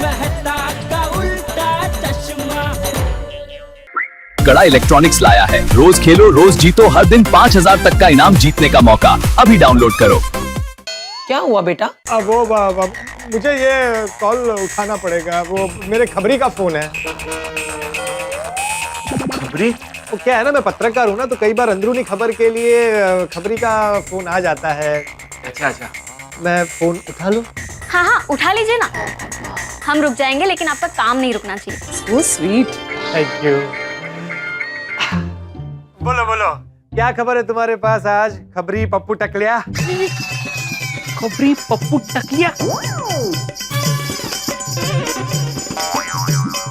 मेहता का उल्टा चश्मा। गड़ा इलेक्ट्रॉनिक्स लाया है, रोज खेलो रोज जीतो, हर दिन 5,000 तक का इनाम जीतने का मौका। अभी डाउनलोड करो। क्या हुआ बेटा? अब वो मुझे ये कॉल उठाना पड़ेगा, वो मेरे खबरी का फोन है। खबरी? वो क्या है ना, मैं पत्रकार हूँ ना, तो कई बार अंदरूनी खबर के लिए खबरी का फोन आ जाता है। अच्छा, मैं फोन उठा लूं? हाँ हाँ उठा लीजिए ना, हम रुक जाएंगे लेकिन आपका काम नहीं रुकना चाहिए। So sweet. Thank you. बोलो बोलो, क्या खबर है तुम्हारे पास आज, खबरी पप्पू टकलिया? खबरी पप्पू टकलिया?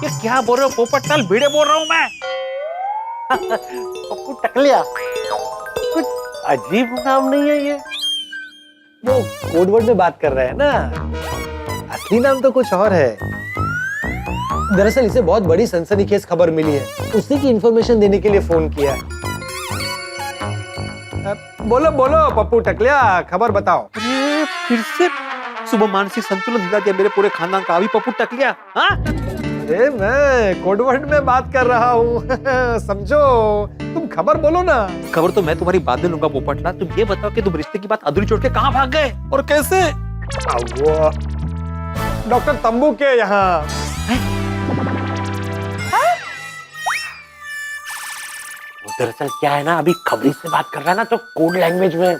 ये क्या बोल रहे हो पोपटलाल? भिड़े बोल रहा हूँ मैं। पप्पू टकलिया कुछ अजीब नाम नहीं है ये? वो कोड वर्ड में बात कर रहे हैं ना, असली नाम तो कुछ और है। दरअसल इसे बहुत बड़ी सनसनीखेज खबर मिली है, उसी की इंफॉर्मेशन देने के लिए फोन किया है। बोलो बोलो पप्पू टकलिया, खबर बताओ। अरे फिर से सुबह मानसिक संतुलन हिला दिया मेरे पूरे खानदान का। अभी पप्पू टकलिया? हाँ, अरे मैं कोड वर्ड में बात कर रहा हूँ। समझो, तुम खबर बोलो ना। खबर तो मैं तुम्हारी बात दे लूंगा पोपटलाल। तुम ये बताओ कि तुम रिश्ते की बात अधूरी छोड़ के कहाँ भाग गए और कैसे? वो डॉक्टर तंबू के यहाँ। दरअसल क्या है ना, अभी खबरी से बात कर रहा है ना, तो कोड लैंग्वेज में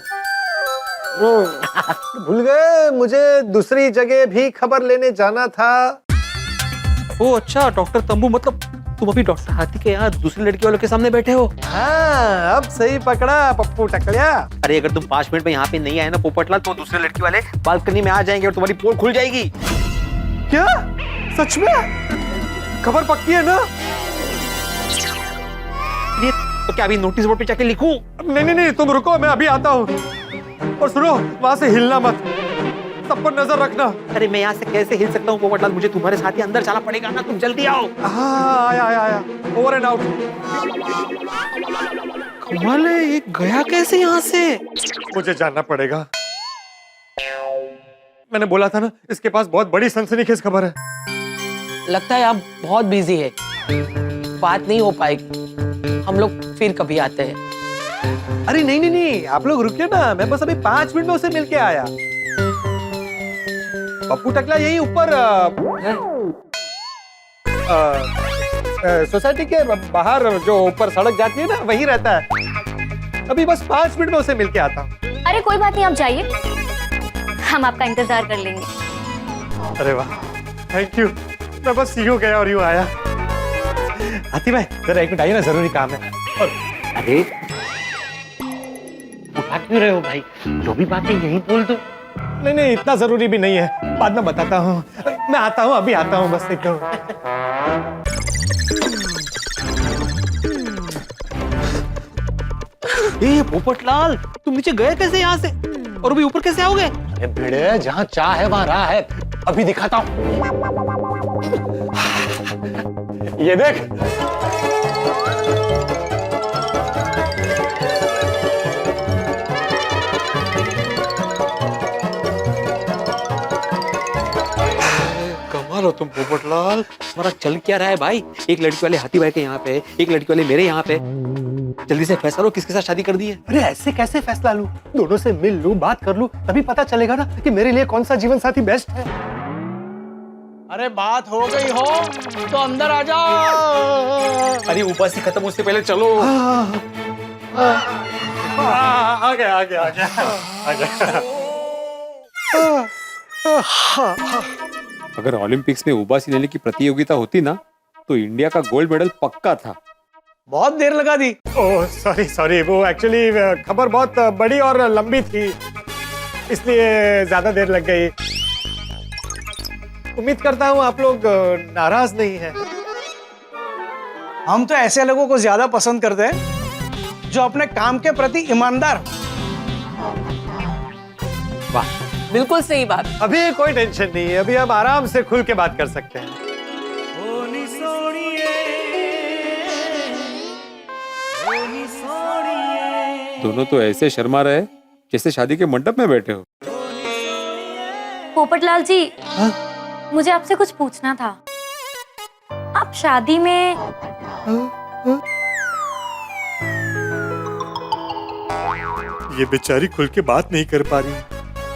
भूल गए, मुझे दूसरी जगह भी खबर लेने जाना था। ओ अच्छा, डॉक्टर तंबू मतलब तुम अभी डॉक्टर हाथी के यहाँ दूसरी लड़की वालों के सामने बैठे हो? हाँ, अब सही पकड़ा पप्पू टकलिया। अरे अगर तुम 5 मिनट में यहाँ पे नहीं आए ना पोपटलाल, तो दूसरे लड़की वाले बालकनी में आ जाएंगे और तुम्हारी पोल खुल जाएगी। क्या सच में? खबर पक्की है ना? ये तो क्या अभी नोटिस बोर्ड पे जाके लिखूं? नहीं नहीं नहीं, तुम रुको, मैं अभी आता हूँ। और सुनो, वहां से हिलना मत, सब पर नजर रखना। अरे मैं यहाँ से कैसे हिल सकता हूँ पोपटलाल? मुझे तुम्हारे साथ ही अंदर जाना पड़ेगा ना, तुम जल्दी आओ। हाँ, आया आया आया, ओवर एंड आउट। कमाल है, ये गया कैसे यहाँ से? मुझे जानना पड़ेगा। मैंने बोला था ना, इसके पास बहुत बड़ी सनसनीखेज खबर है। लगता है आप बहुत बिजी है, बात नहीं हो पाएगी। हम लोग फिर कभी आते हैं। अरे नहीं नहीं नहीं, आप लोग रुकिए ना, मैं बस अभी 5 मिनट में उसे मिल के आया। पप्पू टकला यही ऊपर सोसाइटी के बाहर जो ऊपर सड़क जाती है ना, वहीं रहता है। अभी बस 5 मिनट में उसे मिल के आता हूँ। अरे कोई बात नहीं, आप जाइए, हम आपका इंतजार कर लेंगे। अरे वाह, थैंक यू। मैं बस यूं गया और यूं आया। हाथी भाई जरा 1 मिनट आइए ना, जरूरी काम है। और अरे उठा क्यों रहे हो भाई? जो भी बात है यही बोल दो। नहीं नहीं, इतना जरूरी भी नहीं है, बाद में बताता हूँ। मैं आता हूँ, अभी आता हूँ, बस एकदम। ए पोपटलाल, तुम नीचे गए कैसे यहाँ से और अभी ऊपर कैसे आओगे? अरे भिड़े, जहाँ चाह है वहाँ राह है, अभी दिखाता हूँ। ये देख, कमाल हो तुम पोपटलाल। तुम्हारा चल क्या रहा है भाई? एक लड़की वाले हाथी भाई के यहाँ पे, एक लड़की वाले मेरे यहाँ पे। जल्दी से फैसला लो, किसके साथ शादी कर दी है? अरे ऐसे कैसे फैसला लूं? दोनों से मिल लूं, बात कर लूं, तभी पता चलेगा ना कि मेरे लिए कौन सा जीवन साथी बेस्ट है। अरे बात हो गई हो तो अंदर आ जाओ। अरे ऊपर से खत्म उससे पहले चलो। आ गया आ गया आ गया आ गया। अगर ओलंपिक्स में उबासी लेने की प्रतियोगिता होती ना, तो इंडिया का गोल्ड मेडल पक्का था। बहुत देर लगा दी। ओह सॉरी सॉरी, वो एक्चुअली खबर बहुत बड़ी और लंबी थी, इसलिए ज्यादा देर लग गई। उम्मीद करता हूँ आप लोग नाराज नहीं हैं। हम तो ऐसे लोगों को ज्यादा पसंद करते हैं जो अपने काम के प्रति ईमानदार। वाह, बिल्कुल सही बात। अभी कोई टेंशन नहीं है, अभी हम आराम से खुल के बात कर सकते हैं। दोनों तो ऐसे शर्मा रहे जैसे शादी के मंडप में बैठे हो। पोपटलाल जी, मुझे आपसे कुछ पूछना था। आप शादी में ये बेचारी खुल के बात नहीं कर पा रही।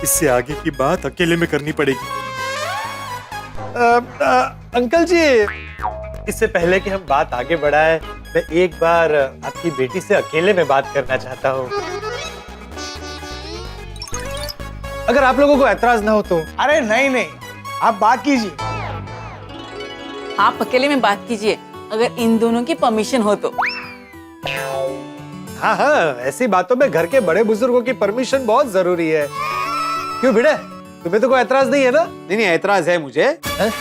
इससे आगे की बात अकेले में करनी पड़ेगी। अंकल जी, इससे पहले कि हम बात आगे बढ़ाएं, मैं एक बार आपकी बेटी से अकेले में बात करना चाहता हूँ, अगर आप लोगों को ऐतराज ना हो तो। अरे नहीं नहीं, आप बात कीजिए। आप अकेले में बात कीजिए, अगर इन दोनों की परमिशन हो तो। हाँ हाँ, ऐसी बातों में घर के बड़े बुजुर्गों की परमिशन बहुत जरूरी है। क्यों भिड़े, तुम्हें तो कोई ऐतराज नहीं है ना? नहीं, ऐतराज है मुझे। है?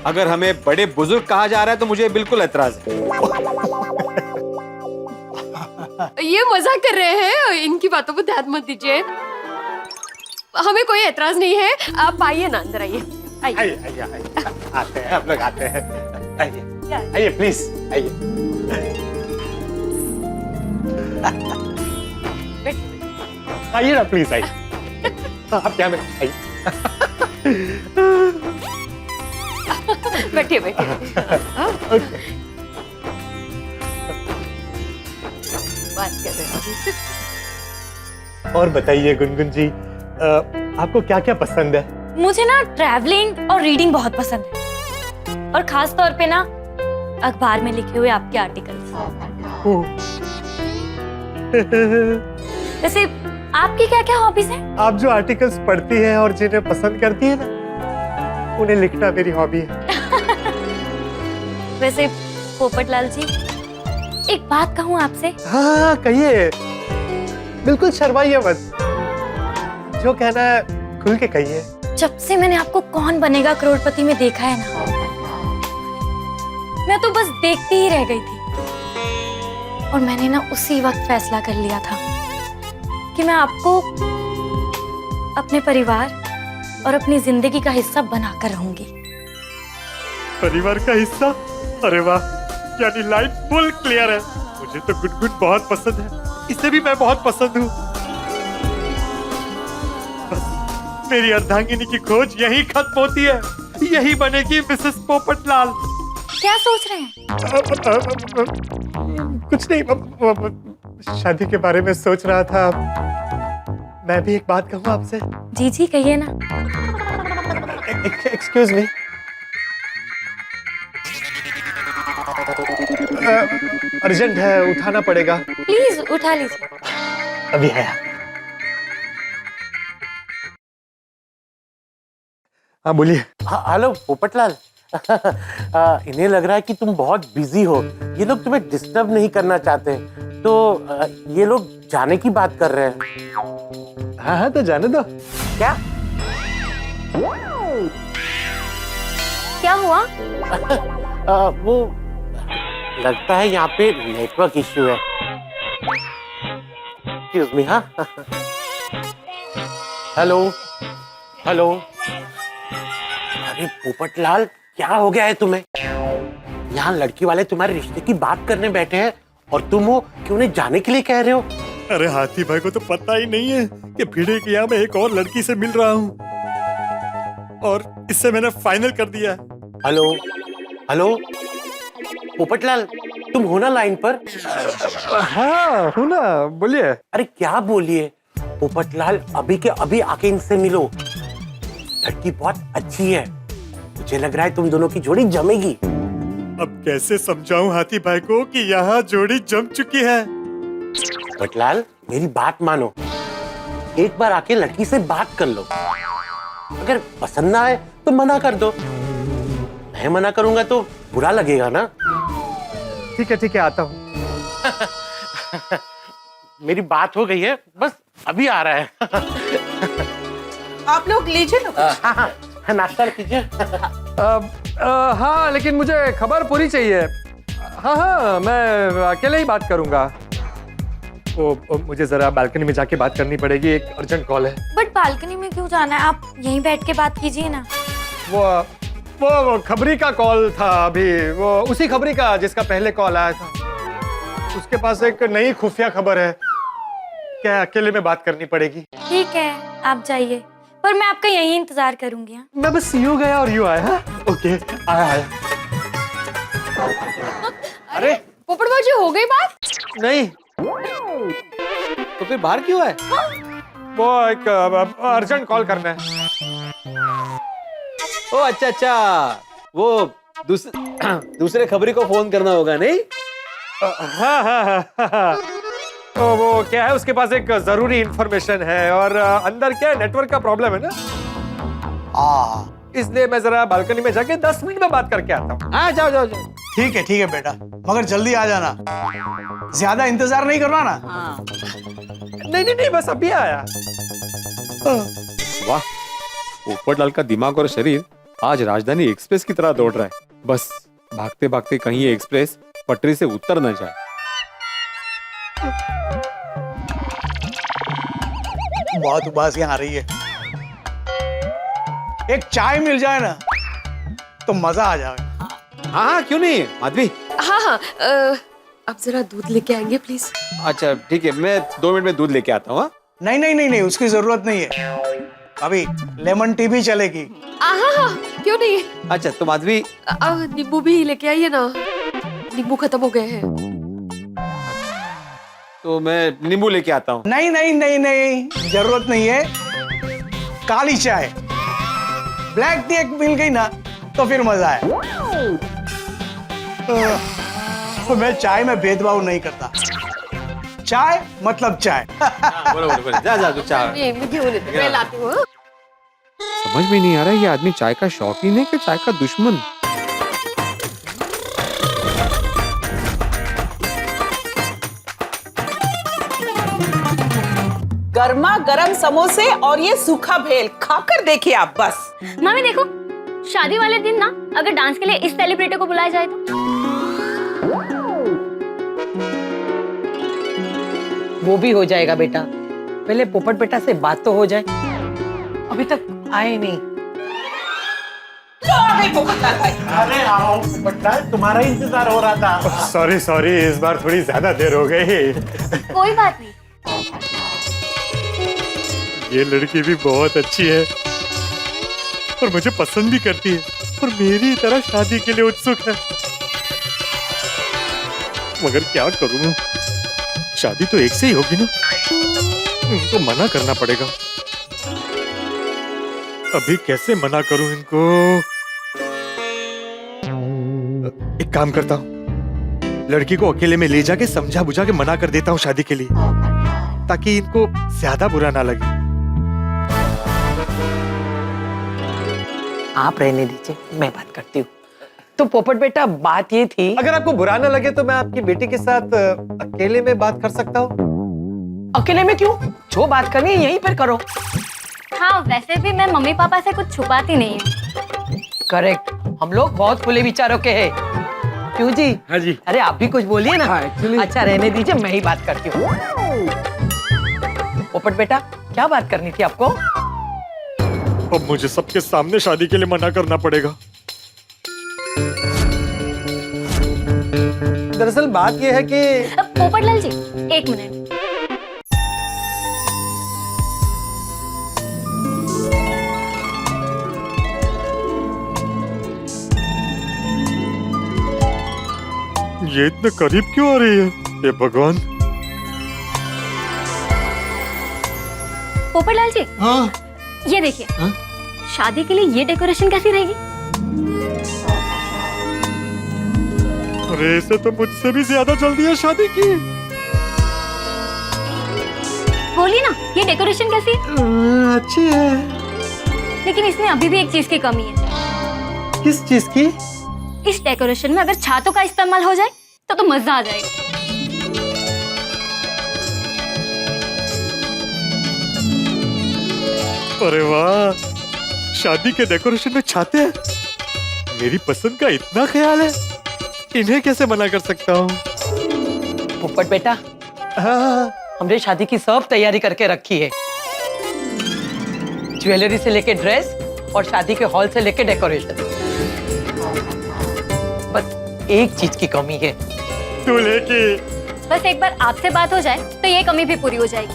अगर हमें बड़े बुजुर्ग कहा जा रहा है तो मुझे बिल्कुल ऐतराज है। ये मजाक कर रहे हैं, इनकी बातों पर ध्यान मत दीजिए। हमें कोई ऐतराज नहीं है। आप आइए ना, अंदर आइए। आइए आइए आइए, आते हैं हम लोग, आते हैं। आइए आइए प्लीज, आइए। आइए ना प्लीज, आइए। आप क्या में आइए। बैठिए बैठिए। बात कर रहे हैं। और बताइए गुनगुन जी, आपको क्या क्या पसंद है? मुझे ना ट्रैवलिंग और रीडिंग बहुत पसंद है, और खास तौर पे ना अखबार में लिखे हुए आपके आर्टिकल्स। वैसे आपकी क्या क्या हॉबीज हैं? आप जो आर्टिकल्स पढ़ती हैं और जिन्हें पसंद करती है ना, उन्हें लिखना मेरी हॉबी है। वैसे पोपटलाल जी, एक बात कहूँ आपसे? हाँ कहिए, बिल्कुल शर्माइए मत, जो कहना है खुल के कहिए। जब से मैंने आपको कौन बनेगा करोड़पति में देखा है ना, मैं तो बस देखती ही रह गई थी। और मैंने ना उसी वक्त फैसला कर लिया था कि मैं आपको अपने परिवार और अपनी जिंदगी का हिस्सा बनाकर रहूंगी। परिवार का हिस्सा? अरे वाह, यानी लाइन फुल क्लियर है। मुझे तो गुनगुन बहुत पसंद है, इसे भी मैं बहुत पसंद हूँ। बस मेरी अर्धांगिनी की खोज यही खत्म होती है, यही बनेगी मिसेस पोपटलाल। क्या सोच रहे हैं? कुछ नहीं, शादी के बारे में सोच रहा था। मैं भी एक बात कहूँ आपसे? जी जी कहिए ना। Excuse me. अर्जेंट है, उठाना पड़ेगा। प्लीज उठा लीजिए। अभी है। हाँ बोलिए। हेलो पोपटलाल। इन्हें लग रहा है कि तुम बहुत बिजी हो, ये लोग तुम्हें डिस्टर्ब नहीं करना चाहते, तो ये लोग जाने की बात कर रहे हैं। हाँ हाँ, तो जाने दो। क्या क्या हुआ? वो लगता है यहाँ पे नेटवर्क इश्यू है। Excuse me. हाँ हेलो हेलो। अरे पोपटलाल, क्या हो गया है तुम्हें? यहाँ लड़की वाले तुम्हारे रिश्ते की बात करने बैठे हैं और तुम हो कि उन्हें जाने के लिए कह रहे हो। अरे हाथी भाई को तो पता ही नहीं है कि भिड़े के यहाँ मैं एक और लड़की से मिल रहा हूँ, और इससे मैंने फाइनल कर दिया है। हेलो हेलो पोपटलाल, तुम हो ना लाइन पर? हाँ हूँ ना, बोलिए। अरे क्या बोलिए पोपटलाल, अभी के अभी आके इनसे मिलो। लड़की बहुत अच्छी है, मुझे लग रहा है तुम दोनों की जोड़ी जमेगी। अब कैसे समझाऊं हाथी भाई को कि यहाँ जोड़ी जम चुकी है। पोपटलाल मेरी बात मानो, एक बार आके लड़की से बात कर लो, अगर पसंद ना आए तो मना कर दो। मैं मना करूंगा तो बुरा लगेगा ना। ठीक है आता हूँ। मेरी बात हो गई है, बस अभी आ रहा है। आप लोग लीजिए ना कुछ। हाँ, नाश्ता कीजिए। हाँ लेकिन मुझे खबर पूरी चाहिए। हाँ मैं अकेले ही बात करूंगा। वो मुझे जरा बालकनी में जाके बात करनी पड़ेगी, एक अर्जेंट कॉल है। बट बालकनी में क्यों जाना है? आप यहीं बैठ के बात कीजिए ना। वो खबरी का कॉल था अभी, वो उसी खबरी का जिसका पहले कॉल आया था। उसके पास एक नई खुफिया खबर है, क्या अकेले में बात करनी पड़ेगी। ठीक है आप जाइए, पर मैं आपका यही इंतजार करूंगी। हाँ? मैं बस यूं गया और यूं आया। ओके, आया। अरे पोपट बाबू जी, हो गई बात? नहीं तो फिर बाहर क्यों है? वो एक अर्जेंट कॉल करना है। ओ अच्छा, वो दूसरे खबरी को फोन करना होगा नहीं? हाँ। तो वो क्या है, उसके पास एक जरूरी इंफॉर्मेशन है और अंदर क्या है, नेटवर्क का प्रॉब्लम है ना, इसलिए मैं जरा बालकनी में जाके 10 मिनट में बात करके आता हूँ। हाँ जाओ। ठीक है बेटा, मगर जल्दी आ जाना, ज्यादा इंतजार नहीं करना ना। नहीं, बस अभी आया। वाह, पोपटलाल का दिमाग और शरीर आज राजधानी एक्सप्रेस की तरह दौड़ रहा है। बस भागते भागते कहीं ये एक्सप्रेस पटरी से उतर न जाए। बहुत उबासियां आ रही है, एक चाय मिल जाए ना तो मजा आ जाए। हाँ क्यों नहीं माधवी? हाँ, आप जरा दूध लेके आएंगे प्लीज? अच्छा ठीक है, मैं 2 मिनट में दूध लेके आता हूँ। नहीं, उसकी जरूरत नहीं है, अभी लेमन टी भी चलेगी। हाँ, क्यों नहीं। अच्छा तो माधवी, नींबू भी लेके आइए ना, नींबू खत्म हो गए हैं। तो मैं नींबू लेके आता हूँ। नहीं, जरूरत नहीं है। काली चाय, ब्लैक टी एक मिल गई ना तो फिर मजा है। तो मैं चाय में भेदभाव नहीं करता, चाय मतलब चाय। बोलो, जा तू चाय। मैं लाती हूँ। समझ में नहीं आ रहा ये आदमी चाय का शौकीन है कि चाय का दुश्मन। गर्मा गर्म समोसे और ये सूखा भेल खाकर देखिए आप बस। मम्मी देखो, शादी वाले दिन ना अगर डांस के लिए इस सेलिब्रिटी को बुलाया जाए तो। वो भी हो जाएगा बेटा, पहले पोपट बेटा से बात तो हो जाए, अभी तक आए नहीं। आ गए पोपटलाल भाई। अरे आओ पोपटलाल, तुम्हारा इंतजार हो रहा था। सॉरी, इस बार थोड़ी ज्यादा देर हो गई। कोई बात नहीं। ये लड़की भी बहुत अच्छी है और मुझे पसंद भी करती है और मेरी तरह शादी के लिए उत्सुक है, मगर क्या करूं, शादी तो एक से ही होगी ना, इनको मना करना पड़ेगा। अभी कैसे मना करूं इनको? एक काम करता हूं, लड़की को अकेले में ले जाके समझा बुझा के मना कर देता हूं शादी के लिए, ताकि इनको ज्यादा बुरा ना लगे। आप रहने दीजिए, मैं बात करती हूँ। तो पोपट बेटा, बात ये थी, अगर आपको बुरा ना लगे तो मैं आपकी बेटी के साथ अकेले में बात कर सकता हूँ। अकेले में क्यों, जो बात करनी है यहीं पर करो। हाँ वैसे भी मैं मम्मी पापा से कुछ छुपाती नहीं है। करेक्ट, हम लोग बहुत खुले विचारों के हैं। क्यों जी? हाँ जी। अरे आप भी कुछ बोलिए ना। अच्छा रहने दीजिए, मैं ही बात करती हूँ। पोपट बेटा, क्या बात करनी थी आपको? अब मुझे सबके सामने शादी के लिए मना करना पड़ेगा। दरअसल बात यह है कि पोपटलाल जी, 1 मिनट। ये इतने करीब क्यों आ रही है? ये भगवान। पोपटलाल जी, हाँ ये देखिए, शादी के लिए ये डेकोरेशन कैसी रहेगी? अरे इसे तो मुझसे भी ज्यादा जल्दी है शादी की। बोलिए ना, ये डेकोरेशन कैसी है? अच्छी है, लेकिन इसमें अभी भी एक चीज की कमी है। किस चीज की? इस डेकोरेशन में अगर छातों का इस्तेमाल हो जाए तो मजा आ जाएगा। अरे वाह, शादी के डेकोरेशन में छाते हैं। मेरी पसंद का इतना ख्याल है, इन्हें कैसे मना कर सकता हूँ? पोपट बेटा, हाँ हमने शादी की सब तैयारी करके रखी है, ज्वेलरी से लेके ड्रेस और शादी के हॉल से लेके डेकोरेशन। बस एक चीज की कमी है, दूल्हे की। बस एक बार आपसे बात हो जाए तो ये कमी भी पूरी हो जाएगी।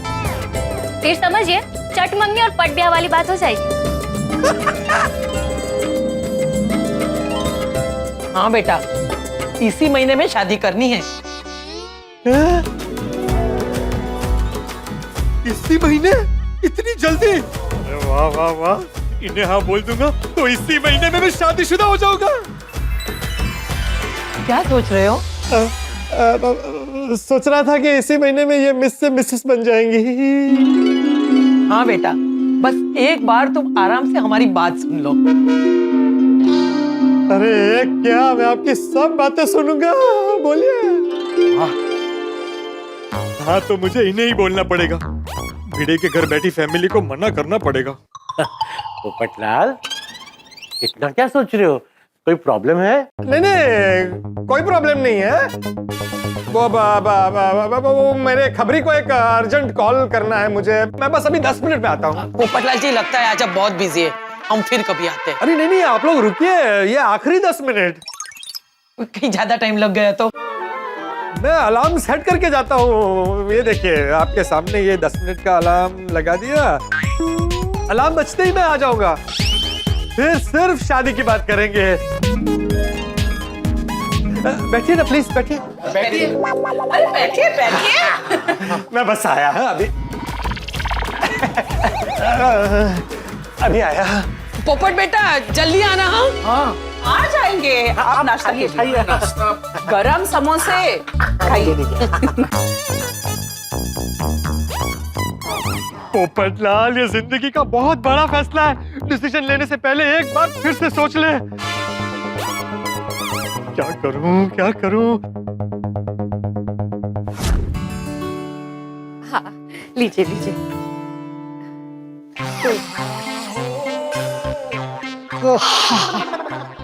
फिर समझिए चट मंगनी और पट ब्याह वाली बात हो जाएगी। हाँ बेटा, इसी महीने में शादी करनी है। इसी महीने? इतनी जल्दी? अरे वाह वाह वाह, इन्हें हाँ बोल दूंगा तो इसी महीने में मैं शादीशुदा हो जाऊंगा। क्या सोच रहे हो? सोच रहा था कि इसी महीने में ये मिस से मिसेस बन जाएंगी। हाँ बेटा, बस एक बार तुम आराम से हमारी बात सुन लो। अरे क्या, मैं आपकी सब बातें सुनूंगा, बोलिए। हाँ तो मुझे इन्हें ही बोलना पड़ेगा। भिड़े के घर बैठी फैमिली को मना करना पड़ेगा। पोपटलाल, इतना क्या सोच रहे हो? कोई प्रॉब्लम है? नहीं नहीं, कोई प्रॉब्लम नहीं है। वो मेरे खबरी को एक अर्जेंट कॉल करना है मुझे। मैं बस अभी 10 मिनट में आता हूँ। पोपटलाल जी, लगता है आज आप बहुत बिजी है, हम फिर कभी आते हैं। अरे नहीं नहीं, आप लोग रुकिए, ये आखिरी 10 मिनट। कहीं ज्यादा टाइम लग गया तो? मैं अलार्म सेट करके जाता हूँ। ये देखिए आपके सामने ये 10 मिनट का अलार्म लगा दिया। अलार्म बजते ही मैं आ जाऊंगा। फिर सिर्फ शादी की बात करेंगे। बैठिए ना प्लीज, बैठिए। बैठिए। अरे बैठिए बैठिए। मैं बस आया है अभी। अभी आया। पोपट बेटा, जल्दी आना। हाँ आ जाएंगे। आप नाश्ता कीजिए। गरम समोसे खाइए। पोपटलाल, ये जिंदगी का बहुत बड़ा फैसला है। डिसीजन लेने से पहले एक बार फिर से सोच ले। क्या करूं क्या करूं? हाँ, लीजिए लीजिए।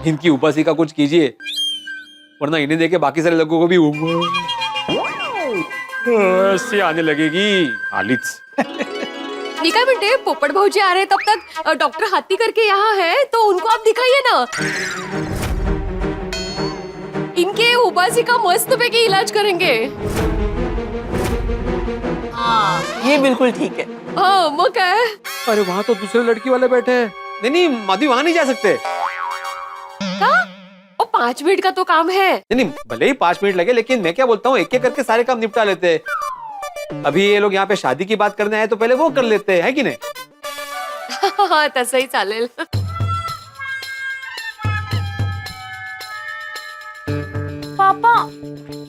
इनकी उपासी का कुछ कीजिए, वरना इन्हें देके बाकी सारे लोगों को भी ऐसे आने लगेगी हालित। निका बेटे, पोपट भाऊजी आ रहे हैं, तब तक डॉक्टर हाथी करके यहाँ है, तो उनको आप दिखाइए ना। इनके उबासी का मस्त पैकी इलाज करेंगे। हाँ, ये बिल्कुल ठीक है। हाँ, वो क्या है? अरे वहां तो दूसरे लड़की वाले बैठे हैं। नहीं नहीं, माधवी वहां नहीं जा सकते। क्या? और 5 मिनट का तो काम है। नहीं नहीं, भले ही 5 मिनट लगे, लेकिन मैं क्या बोलता हूँ, एक एक करके सारे काम निपटा लेते हैं। अभी ये लोग यहाँ पे शादी की बात करने आए तो पहले वो कर लेते हैं, कि नहीं? हाँ, तसंही चालेल। पापा,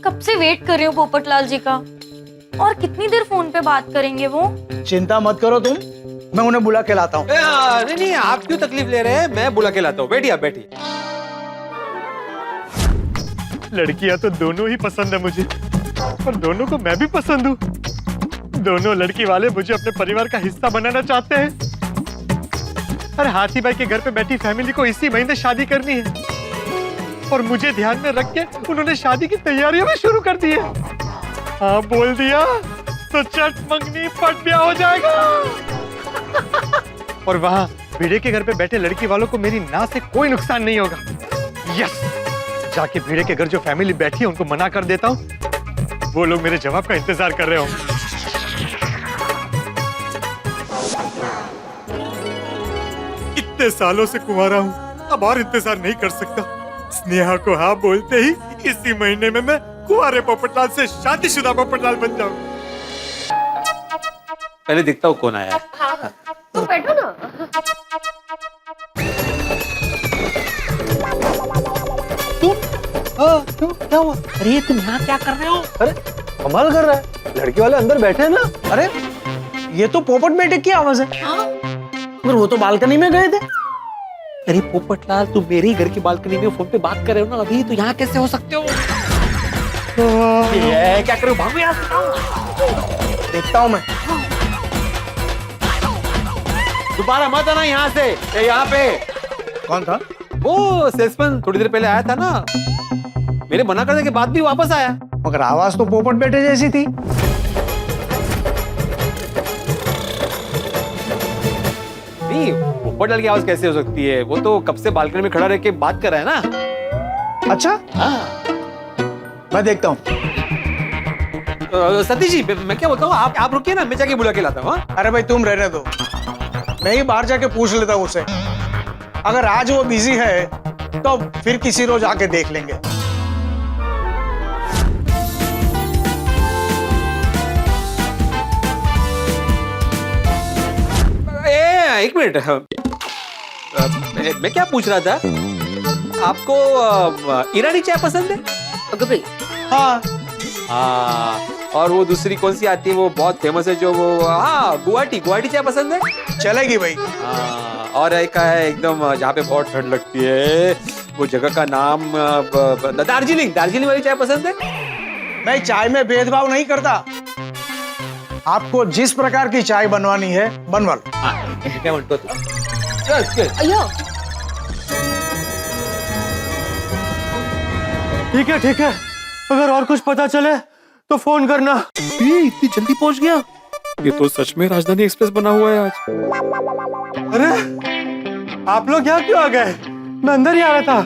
कब से वेट कर रही हूँ पोपटलाल जी का। और कितनी देर फोन पे बात करेंगे वो? चिंता मत करो तुम, मैं उन्हें बुला के लाता हूँ। नहीं नहीं, आप क्यों तकलीफ ले रहे हैं? मैं बुला के लाता हूँ। बैठिए आप, बैठिए। लड़कियां तो दोनों ही पसंद है मुझे, पर दोनों को मैं भी पसंद हूँ। दोनों लड़की वाले मुझे अपने परिवार का हिस्सा बनाना चाहते हैं। अरे हाथी भाई के घर पे बैठी फैमिली को इसी महीने शादी करनी है, और मुझे ध्यान में रख के उन्होंने शादी की तैयारियां भी शुरू कर दी है। हाँ बोल दिया तो चट मंगनी पट ब्याह हो जाएगा। और वहाँ भिड़े के घर पे बैठे लड़की वालों को मेरी ना से कोई नुकसान नहीं होगा। यस, जाके भिड़े के घर जो फैमिली बैठी है उनको मना कर देता हूँ। वो लोग मेरे जवाब का इंतजार कर रहे हो। इतने सालों से कुंवारा हूँ, अब और इंतजार नहीं कर सकता। स्नेहा को हाँ बोलते ही इसी महीने में मैं कुंवारे पोपटलाल से शादीशुदा पोपटलाल बन जाऊँ। पहले देखता हूँ कौन आया है। हाँ, तो बैठो ना। तुम क्या हुआ? अरे तुम यहाँ क्या कर रहे हो? अरे कमाल कर रहा है, लड़की वाले अंदर बैठे हैं ना। अरे ये तो पोपट बेटे की आवाज है। हाँ? पर वो तो बालकनी में गए थे। अरे पोपटलाल, तुम मेरे ही घर की बालकनी में फोन पे बात कर रहे हो ना अभी, तो यहाँ कैसे हो सकते हो? ये क्या करो, भागो यहाँ से। देखता हूँ मैं। दोबारा मत आना यहाँ से। ये यहाँ पे कौन था? वो सेल्समैन थोड़ी देर पहले आया था ना, मेरे मना करने के बाद भी वापस आया। मगर आवाज तो पोपट बेटे जैसी थी। नहीं, पोपटलाल की आवाज कैसे हो सकती है? वो तो कब से बालकनी में खड़ा रह के बात कर रहा है ना। अच्छा, हाँ। मैं देखता हूँ। सतीश जी मैं क्या बोलता हूँ, आप रुकिए ना, मैं जाके बुला के लाता हूँ। हाँ? अरे भाई तुम रहने दो, मैं ही बाहर जाके पूछ लेता हूँ उससे। अगर आज वो बिजी है तो फिर किसी रोज आके देख लेंगे। एक मिनट, मैं क्या पूछ रहा था, आपको ईरानी चाय पसंद है? हाँ और वो दूसरी कौन सी आती है, वो बहुत फेमस है जो वो, हाँ गुवाहाटी चाय पसंद है? चलेगी भाई। और एक है एकदम जहाँ पे बहुत ठंड लगती है, वो जगह का नाम दार्जिलिंग वाली चाय पसंद है? मैं चाय में भेदभाव नहीं करता, आपको जिस प्रकार की चाय बनवानी है बनवा लो। क्या म्हणतो तू? ठीक है, अगर और कुछ पता चले तो फोन करना। ये इतनी जल्दी पहुंच गया? ये तो सच में राजधानी एक्सप्रेस बना हुआ है आज। अरे आप लोग यहाँ क्यों आ गए? मैं अंदर ही आ रहा था,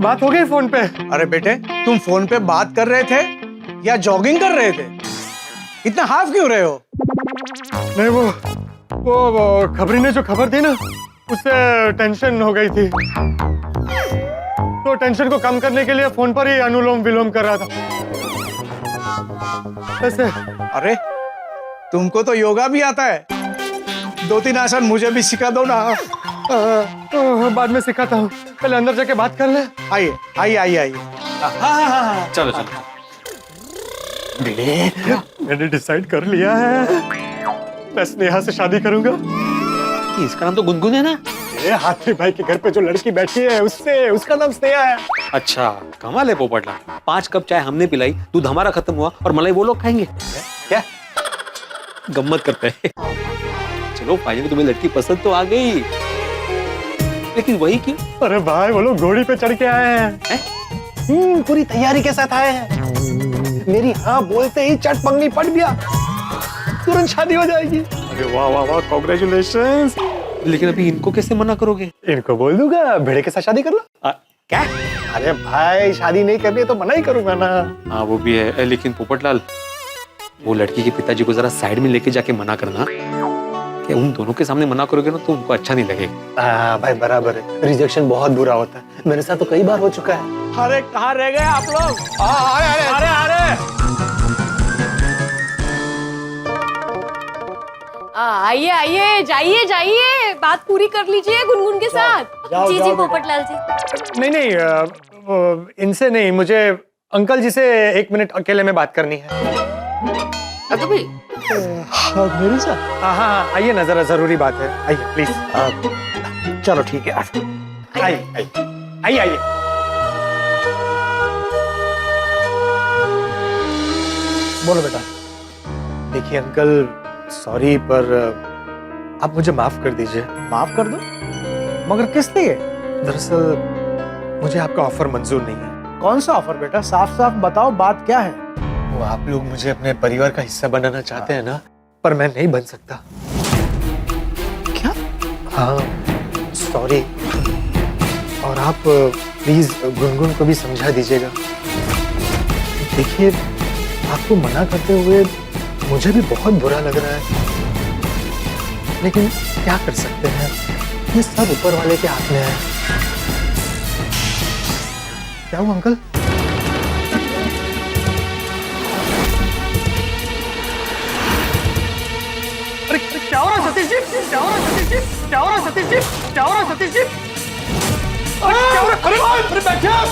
बात हो गई फोन पे। अरे बेटे तुम फोन पे बात कर रहे थे या जॉगिंग कर रहे थे? इतना हाफ क्यों रहे हो? नहीं वो खबरी ने जो खबर दी ना, उससे टेंशन हो गई थी, तो टेंशन को कम करने के लिए फोन पर ही अनुलोम विलोम कर रहा था ऐसे। अरे तुमको तो योगा भी आता है, 2-3 आसन मुझे भी सिखा दो ना। बाद में सिखाता हूँ, पहले अंदर जाके बात कर ले। आइए। चलो मैंने डिसाइड कर लिया है, मैं स्नेहा से शादी करूंगा। इसका नाम तो गुनगुन है ना? हाथी भाई के घर पे जो लड़की बैठी है उसका नाम स्नेहा है। अच्छा कमाल है पोपटलाल, 5 कप चाय हमने पिलाई, दूध हमारा खत्म हुआ और मलाई वो लोग खाएंगे क्या? गम्मत करते हैं। चलो फाइनली तुम्हें लड़की पसंद तो आ गई, लेकिन वही क्यों? अरे भाई वो लोग घोड़ी पे चढ़ के आए हैं। पूरी तैयारी के साथ आए हैं। मेरी हाँ बोलते ही चट पंगनी पड़ गया, तुरंत शादी हो जाएगी। अरे वाह कांग्रेचुलेशंस। लेकिन अभी इनको कैसे मना करोगे? इनको बोल दूंगा भेड़े के साथ शादी कर लो। क्या? अरे भाई शादी नहीं करनी है तो मना ही करूंगा ना। हाँ वो भी है, लेकिन पोपटलाल वो लड़की के पिताजी को जरा साइड में लेके जाके मना करना, कि उन दोनों के सामने मना करोगे ना तो उनको अच्छा नहीं लगेगा। भाई बराबर है, रिजेक्शन बहुत बुरा होता है, मेरे साथ तो कई बार हो चुका है। अरे कहाँ रह गए आप लोग? अरे आइए जाइए, बात पूरी कर लीजिए गुनगुन के साथ। जी पोपटलाल जी। नहीं इनसे नहीं, मुझे अंकल जी से 1 मिनट अकेले में बात करनी है। मेरे साथ? हाँ आइए ना, जरा जरूरी बात है, आइए प्लीज। चलो ठीक है, आइए। बोलो बेटा। देखिए अंकल, सॉरी पर आप मुझे माफ कर दीजिए। माफ कर दो? मगर किस लिए? दरअसल मुझे आपका ऑफर मंजूर नहीं है। कौन सा ऑफर बेटा? साफ साफ बताओ, बात क्या है? वो आप लोग मुझे अपने परिवार का हिस्सा बनाना चाहते हैं ना, पर मैं नहीं बन सकता। क्या? हाँ सॉरी, और आप प्लीज गुनगुन को भी समझा दीजिएगा। देखिए आपको मना करते हुए मुझे भी बहुत बुरा लग रहा है, लेकिन क्या कर सकते हैं, ये सब ऊपर वाले के हाथ में है। क्या हुआ अंकल? अरे क्या हो रहा है सतीश जी? क्या हो रहा है सतीश जी? क्या हो रहा है सतीश जी? क्या हो रहा है सतीश जी? अरे क्या हो रहा है? अरे बैठे आप।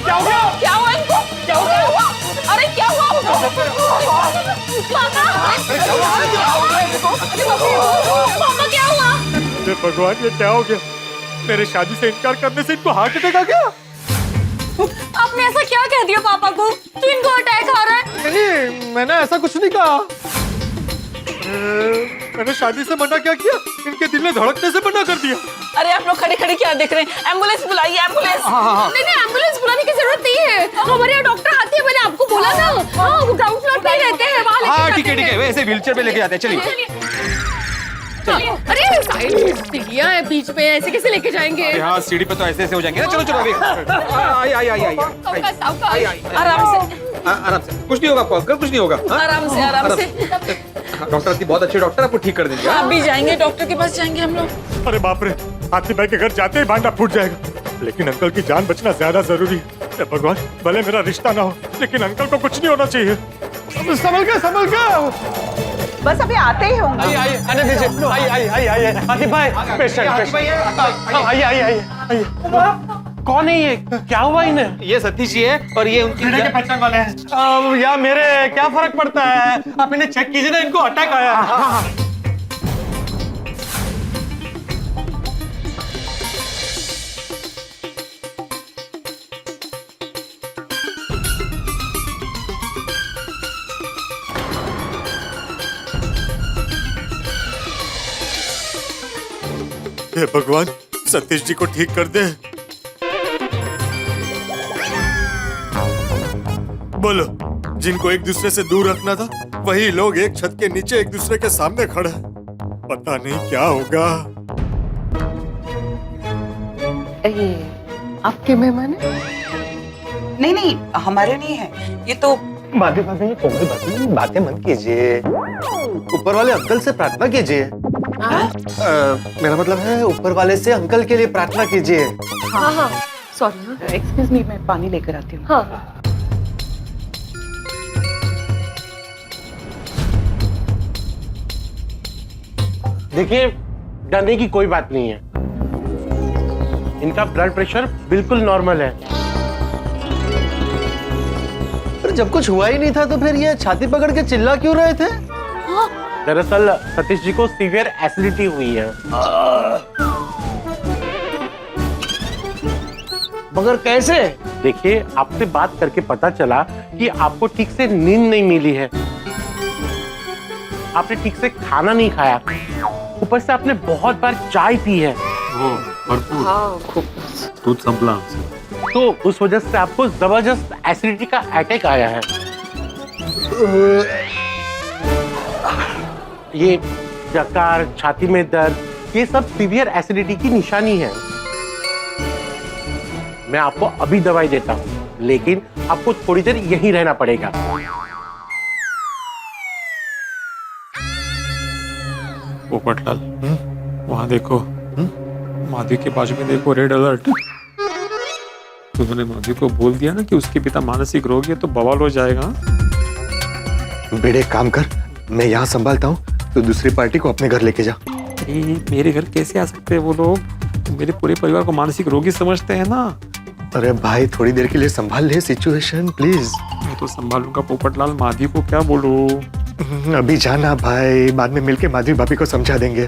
क्या हो गया? क्या हुआ इनको? क्या हुआ? अरे क्या हुआ? पापा क्या हुआ? अरे भगवान ये क्या हो गया? मेरे शादी से इनकार करने से इनको हार्ट अटैक आ गया? आपने ऐसा क्या कह दिया पापा को कि इनको अटैक आ रहा है? नहीं मैंने ऐसा कुछ नहीं कहा। मैंने शादी से मना क्या किया, इनके दिल में धड़कने से मना कर दिया। अरे आप लोग खड़े खड़े क्या देख रहे हैं? एम्बुलेंस बुलाइए, एम्बुलेंस। नहीं एम्बुलेंस बुलाने की जरूरत नहीं है, हमारे यहाँ डॉक्टर आते हैं, मैंने आपको बोला ना। हाँ वो ग्राउंड फ्लोर पे रहते हैं, वहाँ हाँ ठीक है, वैसे व्हीलचेयर पे लेके जाते हैं, चलिए। अरे साइड में सीढ़ियां है, बीच में ऐसे कैसे लेके जाएंगे? हाँ सीढ़ी पे तो ऐसे ऐसे हो जाएंगे ना। चलो चलो अभी आई सावकाश, सावकाश। आराम से, आराम से, कुछ नहीं होगा आपको अंकल, कुछ नहीं होगा। हाँ? आराम से, आराम से। डॉक्टर आती बहुत अच्छे डॉक्टर, आपको ठीक कर देंगे। आप भी जाएंगे डॉक्टर के पास जाएंगे हम लोग। अरे बाप रे, हाथी भाई के घर जाते ही भांडा फूट जाएगा, लेकिन अंकल की जान बचना ज्यादा जरूरी है। हे भगवान, भले मेरा रिश्ता ना हो, लेकिन अंकल को कुछ नहीं होना चाहिए। संभल के, संभल के। बस अभी आते ही होंगे। आने दीजिए। आइए हाथी भाई, पेशेंट आइए। कौन है ये? क्या हुआ इन्हें? ये सतीश जी है और ये उनकी के पहचान वाले हैं। या मेरे क्या फर्क पड़ता है, आप इन्हें चेक कीजिए ना, इनको अटैक आया है। हे भगवान, सतीश जी को ठीक कर दे। बोलो, जिनको एक दूसरे से दूर रखना था, वही लोग एक छत के नीचे एक दूसरे के सामने खड़े हैं। पता नहीं क्या होगा। ये आपके मेहमान है? नहीं, हमारे नहीं है ये तो। भाभी कोमल भाभी, बातें मत कीजिए, ऊपर वाले अंकल से प्रार्थना कीजिए। मेरा मतलब है ऊपर वाले से अंकल के लिए प्रार्थना कीजिए। हाँ, सॉरी। एक्सक्यूज मी, मैं पानी लेकर आती हूँ। हाँ। देखिए, डरने की कोई बात नहीं है। इनका ब्लड प्रेशर बिल्कुल नॉर्मल है। पर जब कुछ हुआ ही नहीं था तो फिर ये छाती पकड़ के चिल्ला क्यों रहे थे? दरअसल सतीश जी को सीवियर एसिडिटी हुई है। मगर कैसे? देखिए, आपसे बात करके पता चला कि आपको ठीक से नींद नहीं मिली है, आपने ठीक से खाना नहीं खाया, ऊपर से आपने बहुत बार चाय पी है। दूध संभला, तो उस वजह से आपको जबरदस्त एसिडिटी का अटैक आया है। ये डकार, छाती में दर्द, ये सब सीवियर एसिडिटी की निशानी है। मैं आपको अभी दवाई देता हूँ, लेकिन आपको थोड़ी देर यहीं रहना पड़ेगा। पोपटलाल, वहाँ देखो, माधवी के बाजू में देखो, रेड अलर्ट। उन्होंने माधवी को बोल दिया ना कि उसके पिता मानसिक रोगी है, तो बवाल हो जाएगा। बेटे काम कर, मैं यहाँ संभालता हूँ, तो दूसरी पार्टी को अपने घर लेके जा। मेरे घर कैसे आ सकते हैं वो लोग? मेरे पूरे परिवार को मानसिक रोगी समझते हैं ना। अरे भाई, थोड़ी देर के लिए संभाल ले सिचुएशन प्लीज। मैं तो संभालूंगा पोपटलाल, माधवी को क्या बोलूं? अभी जाना भाई, बाद में मिलके माधवी भाभी को समझा देंगे।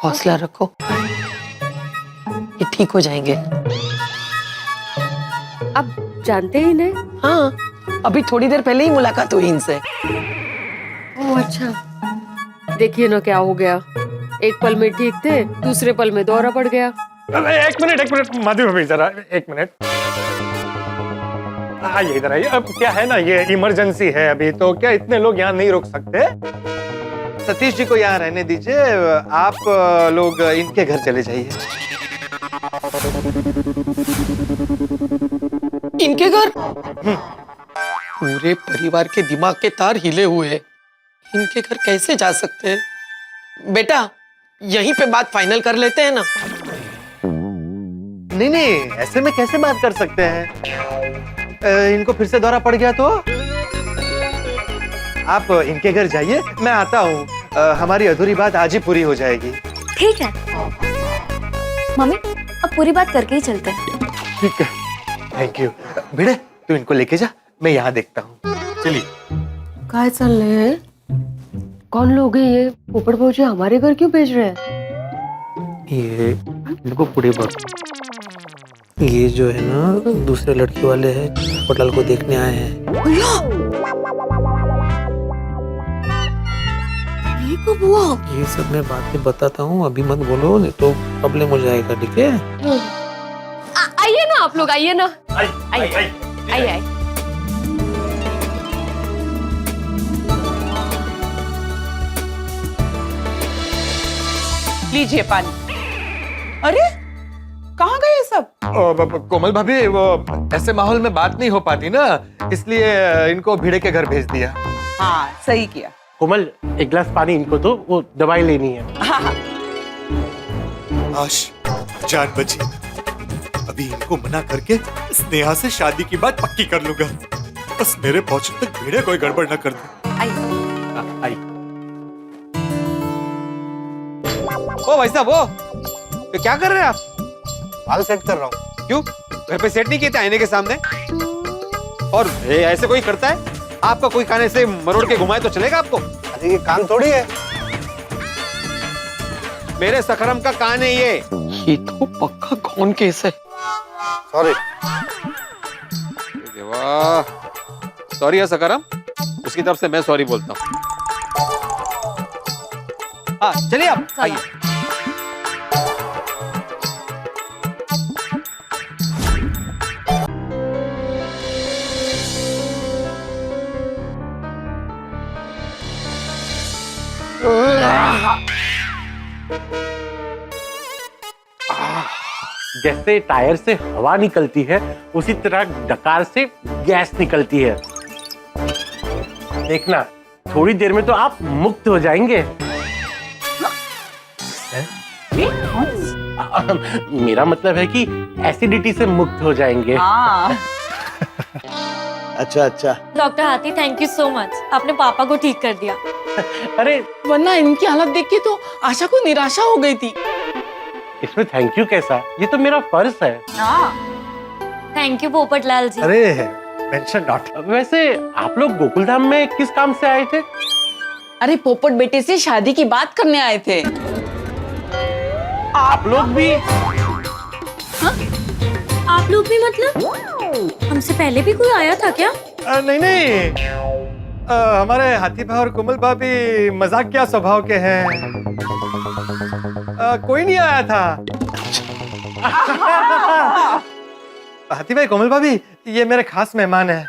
हौसला रखो, ये ठीक हो जाएंगे। आप जानते ही नहीं? हाँ, अभी थोड़ी देर पहले ही मुलाकात हुई इनसे। ओह अच्छा। देखिए ना क्या हो गया, एक पल में ठीक थे, दूसरे पल में दौरा पड़ गया। एक मिनट माधवी भाभी, जरा एक मिनट आइए इधर आइए। अब क्या है ना, ये इमरजेंसी है अभी, तो क्या इतने लोग यहाँ नहीं रुक सकते? सतीश जी को यहाँ रहने दीजिए, आप लोग इनके घर चले जाइए। इनके घर? पूरे परिवार के दिमाग के तार हिले हुए हैं, इनके घर कैसे जा सकते हैं? बेटा, यहीं पे बात फाइनल कर लेते हैं ना। नहीं, ऐसे में कैसे बात कर सकते हैं? इनको फिर से दौरा पड़ गया तो आप इनके घर जाइए, मैं आता हूँ। हमारी अधूरी बात आज ही पूरी हो जाएगी। ठीक है मम्मी, अब पूरी बात करके ही चलते हैं। ठीक है, थैंक यू। भिड़े, तू इनको लेके जा, मैं यहाँ देखता हूँ। चलिए। कहाँ चल रहे हैं? कौन लोग हैं ये? पोपट भौजी हमारे घर क्यों भेज रहे हैं? ये इनको पूरे वक्त, ये जो है ना दूसरे लड़की वाले हैं, पोपटलाल को देखने आए हैं। ये कब हुआ? ये सब मैं बाद में बताता हूँ, अभी मत बोलो, नहीं तो प्रॉब्लम हो जाएगा, ठीक है? आइए ना आप लोग, आइए ना। आइए। लीजिए पानी। अरे कहाँ गए सब? कोमल भाभी, वो ऐसे माहौल में बात नहीं हो पाती ना, इसलिए इनको भिड़े के घर भेज दिया। हाँ सही किया। कोमल, एक गिलास पानी इनको दो, वो दवाई लेनी है। हाँ आश, जान बची। अभी इनको मना करके स्नेहा से शादी की बात पक्की कर लूंगा। बस मेरे पहुंचने तक भिड़े कोई गड़बड़ ना कर दे। आई। ओ भाई साहब, वो ये क्या कर रहे हैं आप? बाल सेट कर रहा हूँ। क्यों, घर पे सेट नहीं किए थे आईने के सामने? और ऐसे कोई करता है? आपका कोई कान ऐसे मरोड़ के घुमाए तो चलेगा आपको? अरे ये कान थोड़ी है। मेरे सकरम का कान है ये। ये तो पक्का कौन केस है। सॉरी। वाह, सॉरी है सकरम, उसकी तरफ से मैं सॉरी बोलता हूँ। हाँ चलिए आप आइए। जैसे टायर से हवा निकलती है, उसी तरह डकार से गैस निकलती है। देखना, थोड़ी देर में तो आप मुक्त हो जाएंगे। मेरा मतलब है कि एसिडिटी से मुक्त हो जाएंगे। हाँ। अच्छा अच्छा। डॉक्टर हाथी, थैंक यू सो मच, आपने पापा को ठीक कर दिया। अरे वरना इनकी हालत देख के तो आशा को निराशा हो गई थी। इसमें थैंक यू कैसा, ये तो मेरा फर्ज है। हाँ। थैंक यू पोपटलाल जी। अरे मेंशन नॉट। वैसे आप लोग गोकुलधाम में किस काम से आए थे? अरे पोपट बेटे से शादी की बात करने आए थे। आप लोग भी? आप लोग भी मतलब? हमसे पहले भी कोई आया था क्या? नहीं नहीं, हमारे हाथी भाई और कोमल भाभी मजाकिया स्वभाव के हैं। कोई नहीं आया था। हाथी भाई, कोमल भाभी, ये मेरे खास मेहमान हैं।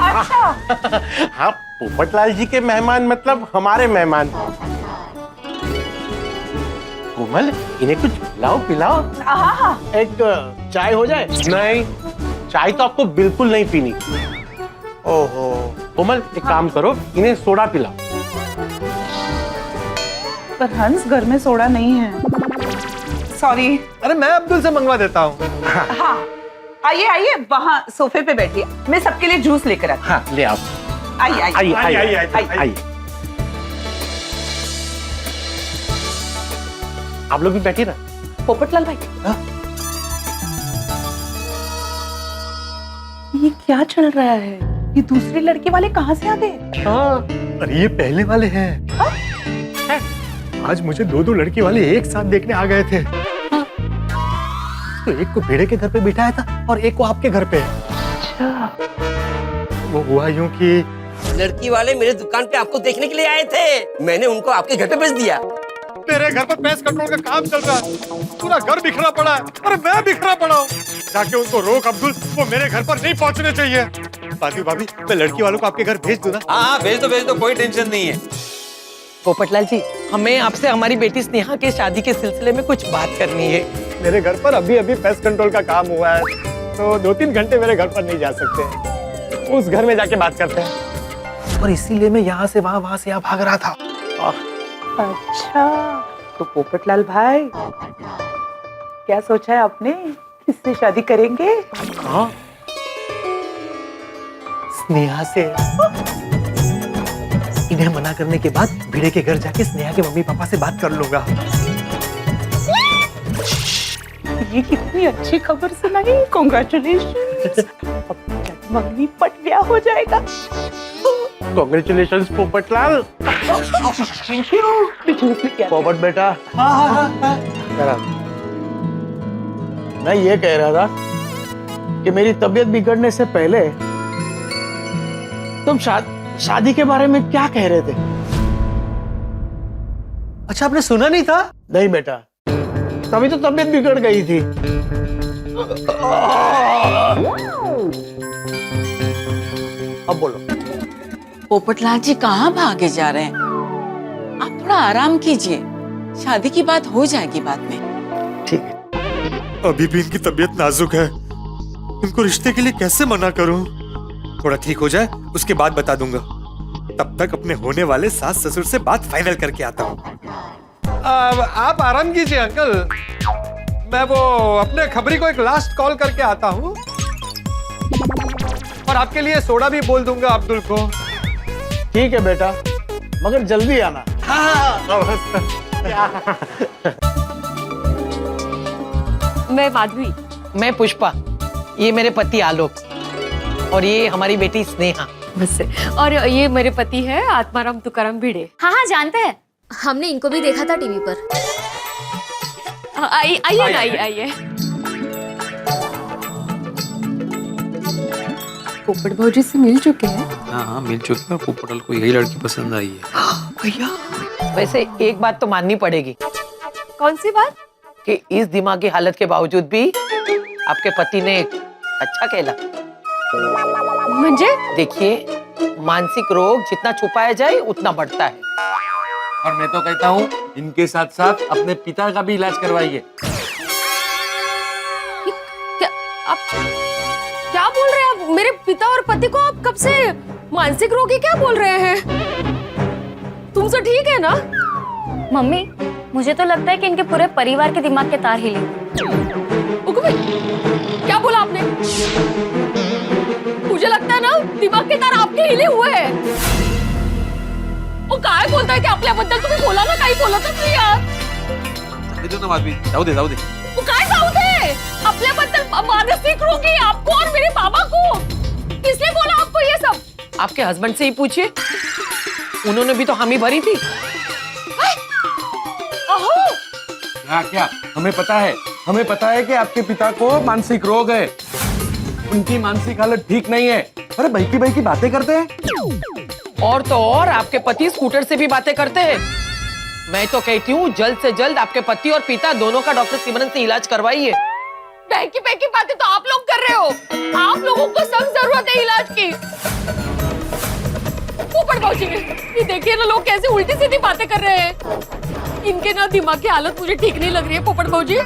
हाँ, पोपटलाल जी के मेहमान मतलब हमारे मेहमान। कोमल, इन्हें कुछ पिलाओ पिलाओ। एक चाय हो जाए? नहीं, चाय तो आपको बिल्कुल नहीं पीनी। ओहो। कोमल, एक काम करो, इन्हें सोडा पिलाओ। पर हंस, घर में सोडा नहीं है। सॉरी। अरे मैं अब्दुल से मंगवा देता हूँ। हाँ आइए आइए, वहाँ सोफे पे बैठिए, मैं सबके लिए जूस लेकर आती। हाँ, ले आओ। आइए आइए आइए आइए। आप लोग भी बैठिए ना। पोपटलाल भाई, ये क्या चल रहा है? ये दूसरे लड़के वाले कहाँ से आ गए? हाँ, अरे ये पहले वाले हैं। आज मुझे दो लड़की वाले एक साथ देखने आ गए थे। तो एक को भेड़े के घर पे बिठाया था और एक को आपके घर पे। वो हुआ यूं कि लड़की वाले मेरे दुकान पे आपको देखने के लिए आए थे, मैंने उनको आपके घर पे भेज दिया। मेरे घर पर पेस्ट कंट्रोल का काम चल रहा है, पूरा घर बिखरा पड़ा है और मैं बिखरा पड़ा हूँ। जाके उनको रोक अब्दुल, वो मेरे घर पर नहीं पहुँचने चाहिए। भाभी, मैं लड़की वालों को आपके घर भेज दूं ना? हाँ भेज दो, कोई टेंशन नहीं है। पोपटलाल जी, हमें आपसे हमारी बेटी स्नेहा के शादी के सिलसिले में कुछ बात करनी है। मेरे घर पर अभी पेस्ट कंट्रोल का काम हुआ है, तो 2-3 घंटे मेरे घर पर नहीं जा सकते। उस घर में जाके बात करते हैं। और इसीलिए मैं यहाँ से वहाँ से यहाँ भाग रहा था। अच्छा, तो पोपटलाल भाई, क्या सोचा है आपने? किससे शादी करेंगे? हाँ, स्नेहा से। इन्हें मना करने के बाद भिड़े के घर जाके स्नेहा के मम्मी पापा से बात कर लूंगा। ये कितनी अच्छी खबर सुनाई, कॉन्ग्रेचुलेशंस। अब मम्मी पट ब्याह हो जाएगा। कॉन्ग्रेचुलेशंस पोपटलाल। पोपट बेटा। हाँ। मैं ये कह रहा था कि मेरी तबीयत बिगड़ने से पहले तुम शादी के बारे में क्या कह रहे थे? अच्छा, आपने सुना नहीं था? नहीं बेटा, तभी तो तबीयत बिगड़ गई थी। अब बोलो। पोपटलाल जी कहाँ भागे जा रहे हैं? आप थोड़ा आराम कीजिए। शादी की बात हो जाएगी बाद में। ठीक है। अभी भी इनकी तबीयत नाजुक है, इनको रिश्ते के लिए कैसे मना करूं? थोड़ा ठीक हो जाए उसके बाद बता दूंगा। तब तक अपने होने वाले सास ससुर से बात फाइनल करके आता हूँ। आप आराम कीजिए अंकल, मैं वो अपने खबरी को एक लास्ट कॉल करके आता हूँ और आपके लिए सोडा भी बोल दूंगा अब्दुल को। ठीक है बेटा, मगर जल्दी आना। मैं माधवी। मैं पुष्पा, ये मेरे पति आलोक और ये हमारी बेटी स्नेहा। बस, और ये मेरे पति है आत्माराम तुकाराम भिड़े। हाँ हाँ जानते हैं, हमने इनको भी देखा था टीवी पर। आइए ना, आइए। पोपट भौजी से मिल चुके हैं? हाँ मिल चुके हैं। पोपटल को यही लड़की पसंद आई है। भैया वैसे एक बात तो माननी पड़ेगी। कौन सी बात? कि इस दिमागी हालत के बावजूद भी आपके पति ने अच्छा खेला। मुझे देखिए, मानसिक रोग जितना छुपाया जाए उतना बढ़ता है। और मैं तो कहता हूँ इनके साथ साथ अपने पिता का भी इलाज करवाइए। आप क्या बोल रहे हैं? आप मेरे पिता और पति को आप कब से मानसिक रोगी क्या बोल रहे हैं? तुम सब ठीक है ना? मम्मी, मुझे तो लगता है कि इनके पूरे परिवार के दिमाग के तार हिले। क्या बोला आपने? मुझे लगता है ना दिमाग के तार आपके हिले हुए हैं। वो काय बोलता है कि आपल्याबद्दल तुम्ही बोला ना, काही बोलतच नाही यार। जाऊ दे। वो काय जाऊ दे? आपल्याबद्दल मानसिक रोगी आपको और मेरे बाबा को किसने बोला आपको ये सब? आपके हस्बैंड से ही पूछिए, उन्होंने भी तो हामी भरी थी। क्या हमें पता है कि आपके पिता को मानसिक रोग है, उनकी मानसिक हालत ठीक नहीं है। अरे भाई की बातें करते हैं। और तो और आपके पति स्कूटर से भी बातें करते हैं। मैं तो कहती हूँ जल्द से जल्द आपके पति और पिता दोनों का डॉक्टर सिमरन से इलाज करवाइए। बहकी बातें तो आप लोग कर रहे हो। आप लोगों को सख्त जरूरत है इलाज की। पोपट भौजी, ये देखिए ना, लोग कैसे उल्टी सीधी बातें कर रहे हैं। इनके ना दिमाग की हालत मुझे ठीक नहीं लग रही है पोपट भौजी।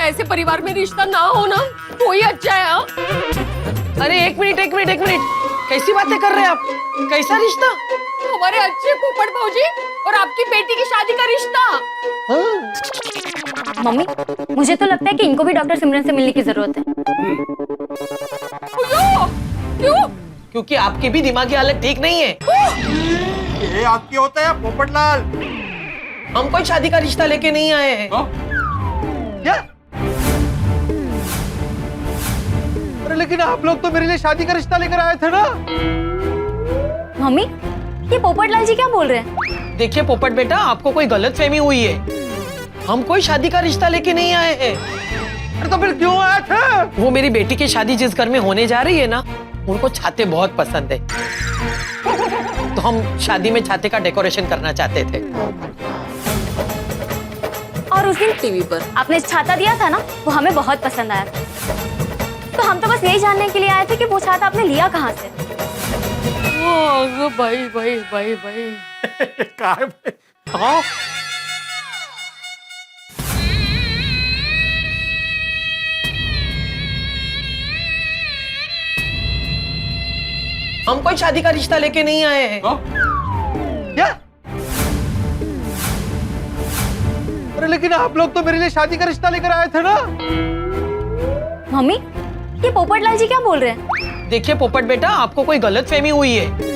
ऐसे परिवार में रिश्ता ना हो ना तो ही अच्छा है। हाँ? अरे एक मिनट, कैसी बातें कर रहे हैं आप? कैसा रिश्ता? हमारे अच्छे पोपट भौजी और आपकी बेटी की शादी का रिश्ता। मम्मी, मुझे तो लगता है कि इनको भी डॉक्टर सिमरन से मिलने की जरूरत है। क्यों? क्योंकि आपकी भी दिमागी हालत ठीक नहीं है। ये आपके होता है पोपटलाल। हम कोई शादी का रिश्ता लेके नहीं आए हैं। क्या? अरे लेकिन आप लोग तो मेरे लिए शादी का रिश्ता लेकर आए थे ना? मम्मी, ये पोपटलाल जी क्या बोल रहे हैं? देखिए पोपट बेटा, आपको कोई गलतफहमी हुई है। हम कोई शादी का रिश्ता लेके नहीं आए हैं। अरे तो फिर क्यों आए थे? वो मेरी बेटी की शादी जिस घर में होने जा रही है ना, उनको छाते बहुत पसंद है, तो हम शादी में छाते का डेकोरेशन करना चाहते थे। और उस दिन टीवी पर आपने छाता दिया था ना, वो हमें बहुत पसंद आया था। तो हम तो बस यही जानने के लिए आए थे कि वो छाता आपने लिया कहाँ से। भाई हाँ? हम कोई शादी का रिश्ता लेके नहीं आए हैं। क्या? अरे लेकिन आप लोग तो मेरे लिए शादी का रिश्ता लेकर आए थे ना? मम्मी, ये पोपटलाल जी क्या बोल रहे हैं? देखिए पोपट बेटा, आपको कोई गलतफहमी हुई है।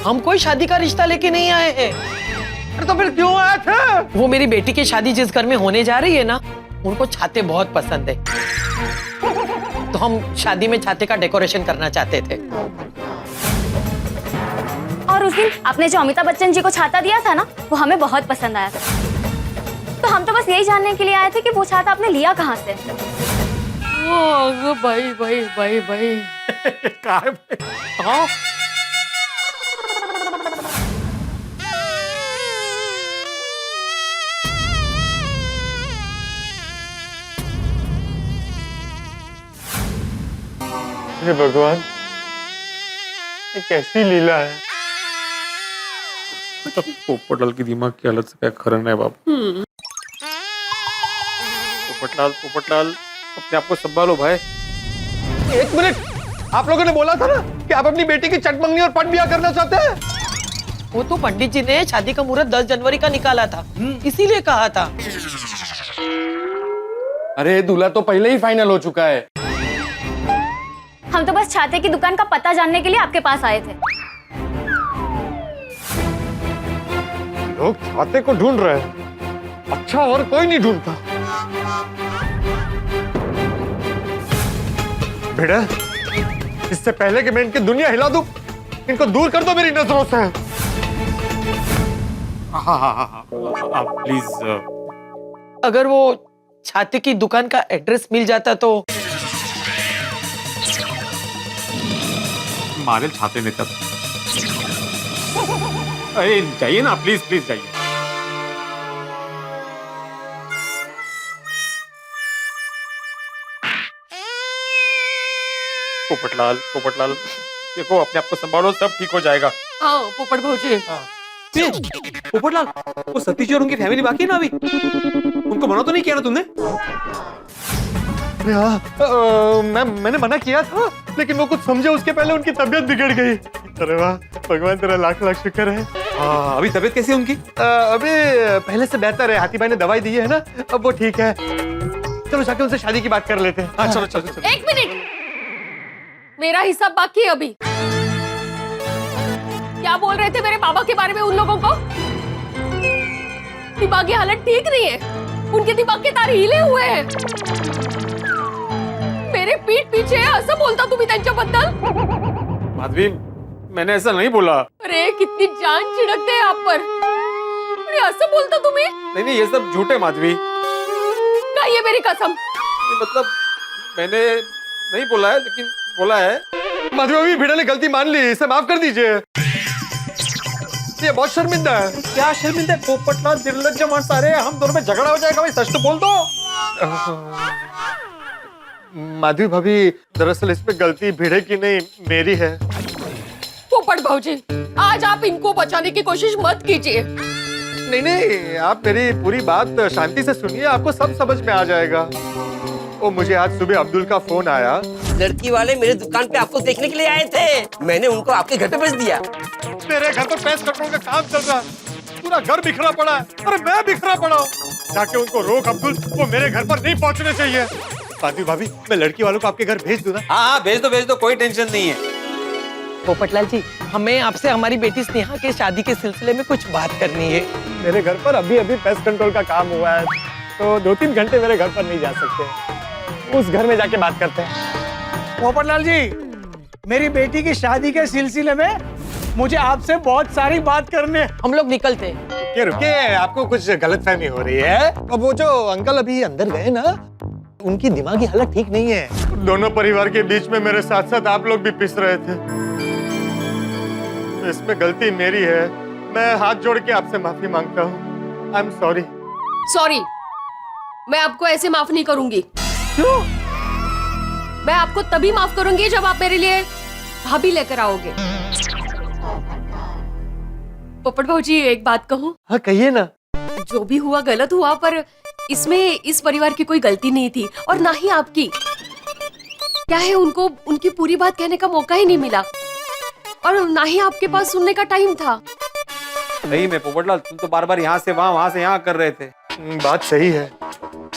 हम कोई शादी का रिश्ता लेके नहीं आए हैं। अरे तो फिर क्यों आए थे? वो मेरी बेटी की शादी जिस घर में होने जा रही है ना, उनको छाते बहुत पसंद है, तो हम शादी में छाते का डेकोरेशन करना चाहते थे। और उस दिन आपने जो अमिताभ बच्चन जी को छाता दिया था ना, वो हमें बहुत पसंद आया था। तो हम तो बस यही जानने के लिए आए थे कि वो छाता आपने लिया कहाँ से। भाई हाँ? हे भगवान, ये कैसी लीला है। पोपटलाल की दिमाग की हालत से क्या खरन है बाबू। पोपटलाल अपने आप को संभालो भाई। एक मिनट, आप लोगों ने बोला था ना कि आप अपनी बेटी की चटमंगनी और पट ब्याह करना चाहते हैं। वो तो पंडित जी ने शादी का मुहूर्त 10 जनवरी का निकाला था, इसीलिए कहा था। अरे दूल्हा तो पहले ही फाइनल हो चुका है। हम तो बस छाते की दुकान का पता जानने के लिए आपके पास आए थे। लोग छाते को ढूंढ रहे हैं, अच्छा और कोई नहीं ढूंढता। बेटा, इससे पहले कि मैं इनकी दुनिया हिला दूं, इनको दूर कर दो मेरी नजरों से। आप प्लीज अगर वो छाते की दुकान का एड्रेस मिल जाता तो। मारे छाते में तब। अरे जाइए ना प्लीज जाइए। पोपटलाल देखो, अपने आप को संभालो, सब ठीक हो जाएगा। हाँ पोपट भौजी। पोपटलाल, वो सतीश जी और उनकी फैमिली बाकी है ना अभी? उनको मना तो नहीं किया ना तुमने? अरे हाँ, मैंने मना किया था, लेकिन वो कुछ समझे उसके पहले उनकी तबीयत बिगड़ गई। अरे वाह, भगवान तेरा लाख लाख शुक्र है। हाँ, अभी तबीयत कैसी है उनकी? अभी पहले से बेहतर है। हाथी भाई ने दवाई दी है ना, अब वो ठीक है। चलो जाके उनसे शादी की बात कर लेते हैं। हाँ, चलो। एक मिनट, मेरा हिस्सा बाकी है अभी। क्या बोल रहे थे मेरे बाबा के बारे में उन लोगों को? दिमागी हालत ठीक नहीं है, उनके दिमाग के तार हिले हुए हैं। मेरे पीठ पीछे असं बोलता तुम्ही त्यांच्याबद्दल? माधवी, मैंने ऐसा नहीं बोला। अरे कितनी जान छिड़कते हैं आप पर। अरे असं बोलता तुम्ही? नहीं, ये सब झूठे माधवी। क्या ये मेरी कसम? मतलब मैंने नहीं बोला है, लेकिन बोला है। माधवी, भिड़ा ने गलती मान ली, इसे माफ कर दीजिए। ये बहुत शर्मिंदा है। क्या शर्मिंदा है? पोपटलाल निर्लज्ज मानस, अरे हम दोनों में झगड़ा हो जाएगा भाई, सच तो बोल दो। माधवी भाभी, दरअसल इसमें गलती भिड़े की नहीं, मेरी है। पोपट भाऊजी, आज आप इनको बचाने की कोशिश मत कीजिए। नहीं, आप मेरी पूरी बात शांति से सुनिए, आपको सब समझ में आ जाएगा। ओ, मुझे आज सुबह अब्दुल का फोन आया। लड़की वाले मेरे दुकान पे आपको देखने के लिए आए थे, मैंने उनको आपके घर पे भेज दिया। मेरे घर पर पेस्ट कंट्रोल का काम चल रहा है, पूरा घर बिखरा पड़ा है। अरे मैं बिखरा पड़ा हूँ। जाके उनको रोक अब्दुल, वो मेरे घर पर नहीं पहुँचने चाहिए। माधवी भाभी, मैं लड़की वालों को आपके घर भेज दूं ना? हाँ, भेज दो, कोई टेंशन नहीं है। पोपटलाल जी, हमें आपसे हमारी बेटी स्नेहा के शादी के सिलसिले में कुछ बात करनी है। मेरे घर पर अभी पेस्ट कंट्रोल का काम हुआ है, तो 2-3 घंटे मेरे घर पर नहीं जा सकते। उस घर में जाके बात करते हैं। पोपटलाल जी, मेरी बेटी की शादी के सिलसिले में मुझे आपसे बहुत सारी बात करनी है। हम लोग निकलते हैं। रुकिए, आपको कुछ गलतफहमी हो रही है। अब वो जो अंकल अभी अंदर गए ना, उनकी दिमागी हालत ठीक नहीं है। दोनों परिवार के बीच में मेरे साथ साथ आप लोग भी पिस रहे थे। इसमें गलती मेरी है, मैं हाथ जोड़ के आपसे माफी मांगता हूँ। I am sorry. सॉरी, मैं आपको ऐसे माफ नहीं करूंगी। क्यों? मैं आपको तभी माफ करूंगी जब आप मेरे लिए भाभी लेकर आओगे। पोपट भाऊजी, एक बात कहूँ? हाँ, कहिए ना। जो भी हुआ गलत हुआ, पर इसमें इस परिवार की कोई गलती नहीं थी, और ना ही आपकी। क्या है, उनको उनकी पूरी बात कहने का मौका ही नहीं मिला, और ना ही आपके पास सुनने का टाइम था। नहीं, मैं पोपटलाल, तुम तो बार-बार यहाँ से वहाँ से यहाँ कर रहे थे। बात सही है,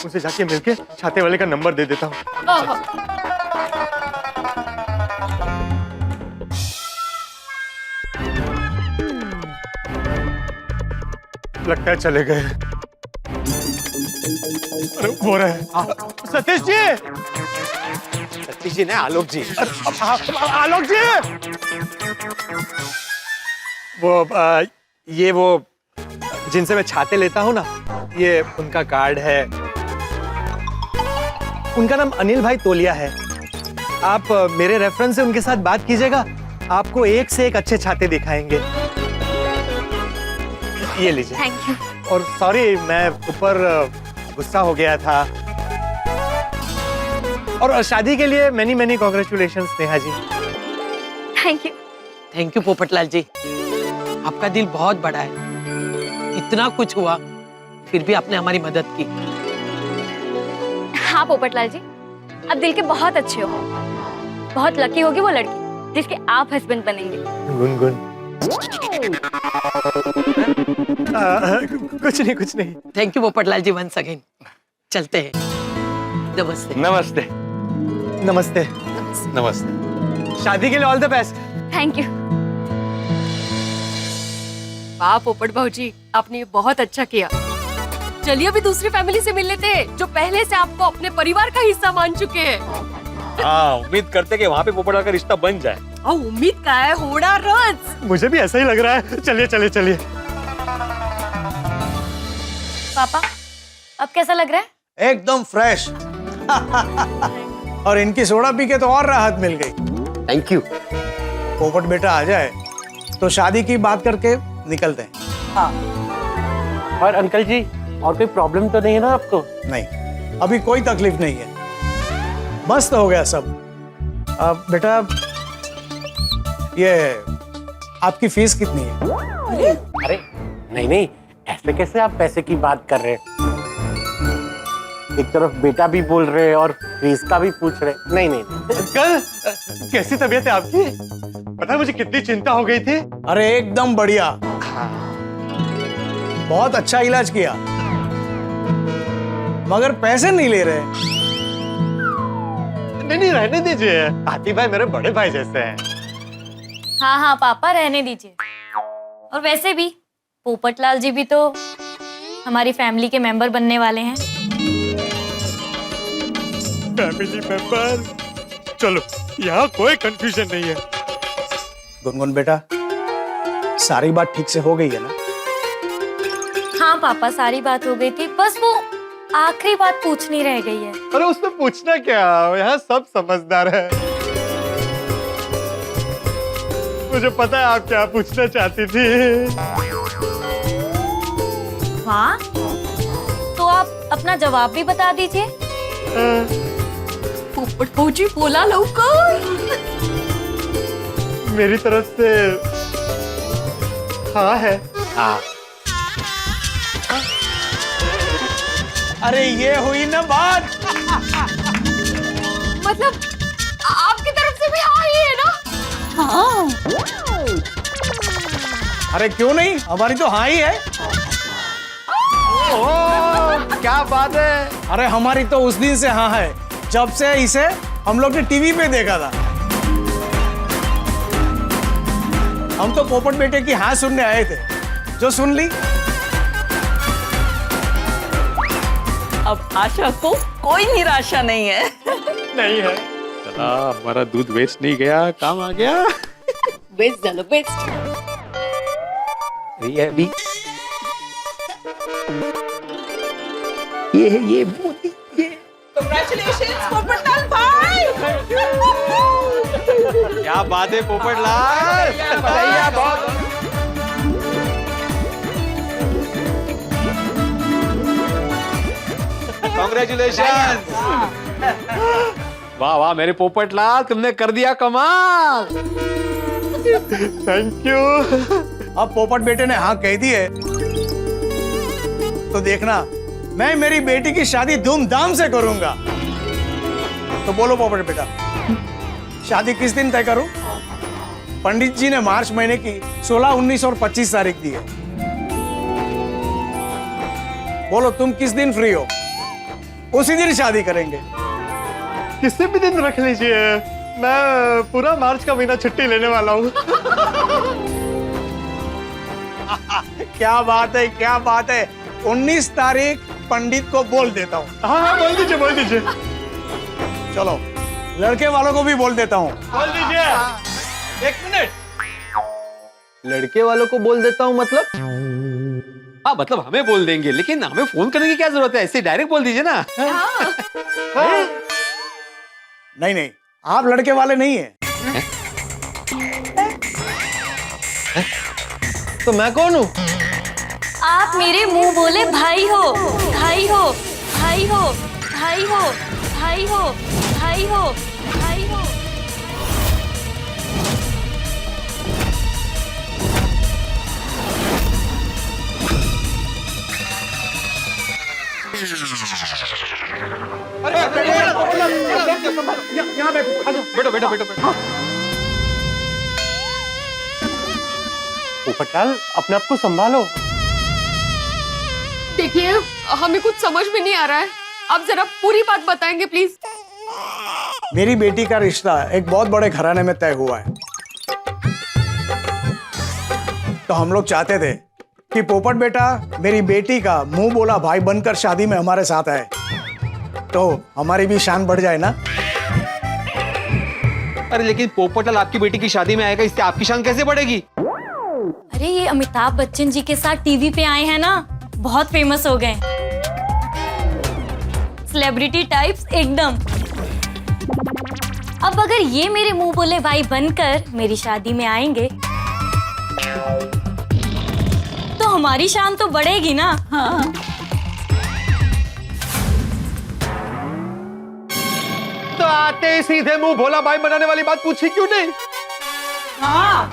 उनसे जाके मिलके छाते वाले का नंबर दे देता हूँ। लगता है चले गए। अरे वो रहे। सतीश जी ने, आलोक जी। आलोक जी, वो जिनसे मैं छाते लेता हूँ ना, ये उनका कार्ड है। उनका नाम अनिल भाई तोलिया है। आप मेरे रेफरेंस से उनके साथ बात कीजिएगा, आपको एक से एक अच्छे छाते दिखाएंगे। ये लीजिए। Thank you. और सॉरी, मैं ऊपर गुस्सा हो गया था। और शादी के लिए many congratulations Neha ji. Thank you. Thank you Popatlal ji. आपका दिल बहुत बड़ा है, इतना कुछ हुआ फिर भी आपने हमारी मदद की। हाँ पोपटलाल जी, आप दिल के बहुत अच्छे हो। बहुत लकी होगी वो लड़की जिसके आप हस्बैंड बनेंगे। गुनगुन। कुछ नहीं। Thank you Popatlal ji once again. चलते हैं। नमस्ते। नमस्ते। नमस्ते। नमस्ते। शादी के लिए all the best. Thank you. वाह पोपट भाऊजी, आपने ये बहुत अच्छा किया। चलिए अभी दूसरी फैमिली से मिल लेते हैं जो पहले से आपको अपने परिवार का हिस्सा मान चुके हैं। हाँ, उम्मीद करते कि वहाँ पे पोपटलाल का रिश्ता बन जाए। और उम्मीद का है होड़ा रोज। मुझे भी ऐसा ही लग रहा है। चलिए। पापा अब कैसा लग रहा है? एकदम फ्रेश। और इनकी सोडा पी के तो और राहत मिल गई। Thank you. पोपट बेटा आ जाए तो शादी की बात करके निकलते हैं। और अंकल जी, और कोई प्रॉब्लम तो नहीं है ना आपको? नहीं, अभी कोई तकलीफ नहीं है। मस्त हो गया सब। बेटा ये आपकी फीस कितनी है? अरे नहीं, ऐसे कैसे आप पैसे की बात कर रहे हैं? एक तरफ बेटा भी बोल रहे हैं और फीस का भी पूछ रहे। नहीं। अंकल, कैसी तबीयत है आपकी? पता है मुझे कितनी चिंता हो गई थी। अरे एकदम बढ़िया, बहुत अच्छा इलाज किया, मगर पैसे नहीं ले रहे। नहीं, रहने दीजिए। हाथी भाई मेरे बड़े भाई जैसे हैं। हाँ पापा रहने दीजिए। और वैसे भी पोपटलाल जी भी तो हमारी फैमिली के मेंबर बनने वाले हैं। Family member? चलो, यहाँ कोई कंफ्यूजन नहीं है। गुनगुन बेटा, सारी बात ठीक से हो गई है ना? हाँ पापा, सारी बात हो गई थी, बस वो आखिरी बात पूछनी रह गई है। अरे उसमें पूछना क्या, यहाँ सब समझदार है। मुझे पता है आप क्या पूछना चाहती थी। हाँ, तो आप अपना जवाब भी बता दीजिए। पोपट भाऊजी बोला लवकर। मेरी तरफ से हाँ है। हाँ। अरे ये हुई ना बात। मतलब आपकी तरफ से भी हाँ ही है ना? हाँ। अरे क्यों नहीं, हमारी तो हाँ ही है। क्या बात है। अरे हमारी तो उस दिन से हाँ है जब से इसे हम लोग ने टीवी पे देखा था। हम तो पोपट बेटे की हाँ सुनने आए थे, जो सुन ली। अब आशा को कोई निराशा नहीं है। नहीं है। चला, हमारा दूध वेस्ट नहीं गया, काम आ गया। बेस्ट डालो बेस्ट। ये भी ये मोदी ये। कांग्रेचुलेशंस पोपटलाल भाई। क्या बात है पोपटलाल, बधाइयाँ बहुत। कांग्रेचुलेशन। वाह मेरे पोपटलाल, तुमने कर दिया कमाल। Thank you. अब पोपट बेटे ने हाँ कह दी है तो देखना, मैं मेरी बेटी की शादी धूमधाम से करूंगा। तो बोलो पोपट बेटा, शादी किस दिन तय करूं? पंडित जी ने मार्च महीने की 16, 19 और 25 तारीख दी है। बोलो तुम किस दिन फ्री हो, उसी दिन शादी करेंगे। किसी भी दिन रख लीजिए, मैं पूरा मार्च का महीना छुट्टी लेने वाला हूँ। क्या बात है, क्या बात है। 19 तारीख पंडित को बोल देता हूँ। हाँ बोल दीजिए। चलो लड़के वालों को भी बोल देता हूँ। बोल दीजिए। एक मिनट, लड़के वालों को बोल देता हूँ मतलब? हाँ मतलब हमें बोल देंगे, लेकिन हमें फोन करने की क्या जरूरत है, ऐसे डायरेक्ट बोल दीजिए ना। नहीं, आप लड़के वाले नहीं हैं। तो मैं कौन हूँ? आप मेरे मुंह बोले भाई हो, भाई हो, भाई हो, भाई हो, भाई हो, भाई हो, भाई हो। यहाँ बैठो बैठो बैठो बैठो। पोपटलाल, अपने आप को संभालो। देखिए, हमें कुछ समझ में नहीं आ रहा है, आप जरा पूरी बात बताएंगे प्लीज। मेरी बेटी का रिश्ता एक बहुत बड़े घराने में तय हुआ है, तो हम लोग चाहते थे कि पोपट बेटा मेरी बेटी का मुंह बोला भाई बनकर शादी में हमारे साथ आए, तो हमारी भी शान बढ़ जाए ना। अरे लेकिन पोपटलाल आपकी बेटी की शादी में आएगा, इससे आपकी शान कैसे बढ़ेगी? अरे ये अमिताभ बच्चन जी के साथ टीवी पे आए हैं ना, बहुत फेमस हो गए, सेलिब्रिटी टाइप्स एकदम। अब अगर ये मेरे मुंह बोले भाई बनकर मेरी शादी में आएंगे तो हमारी शान तो बढ़ेगी ना। हाँ। तो आते ही सीधे मुंह भोला भाई बनाने वाली बात पूछी क्यों नहीं? हाँ,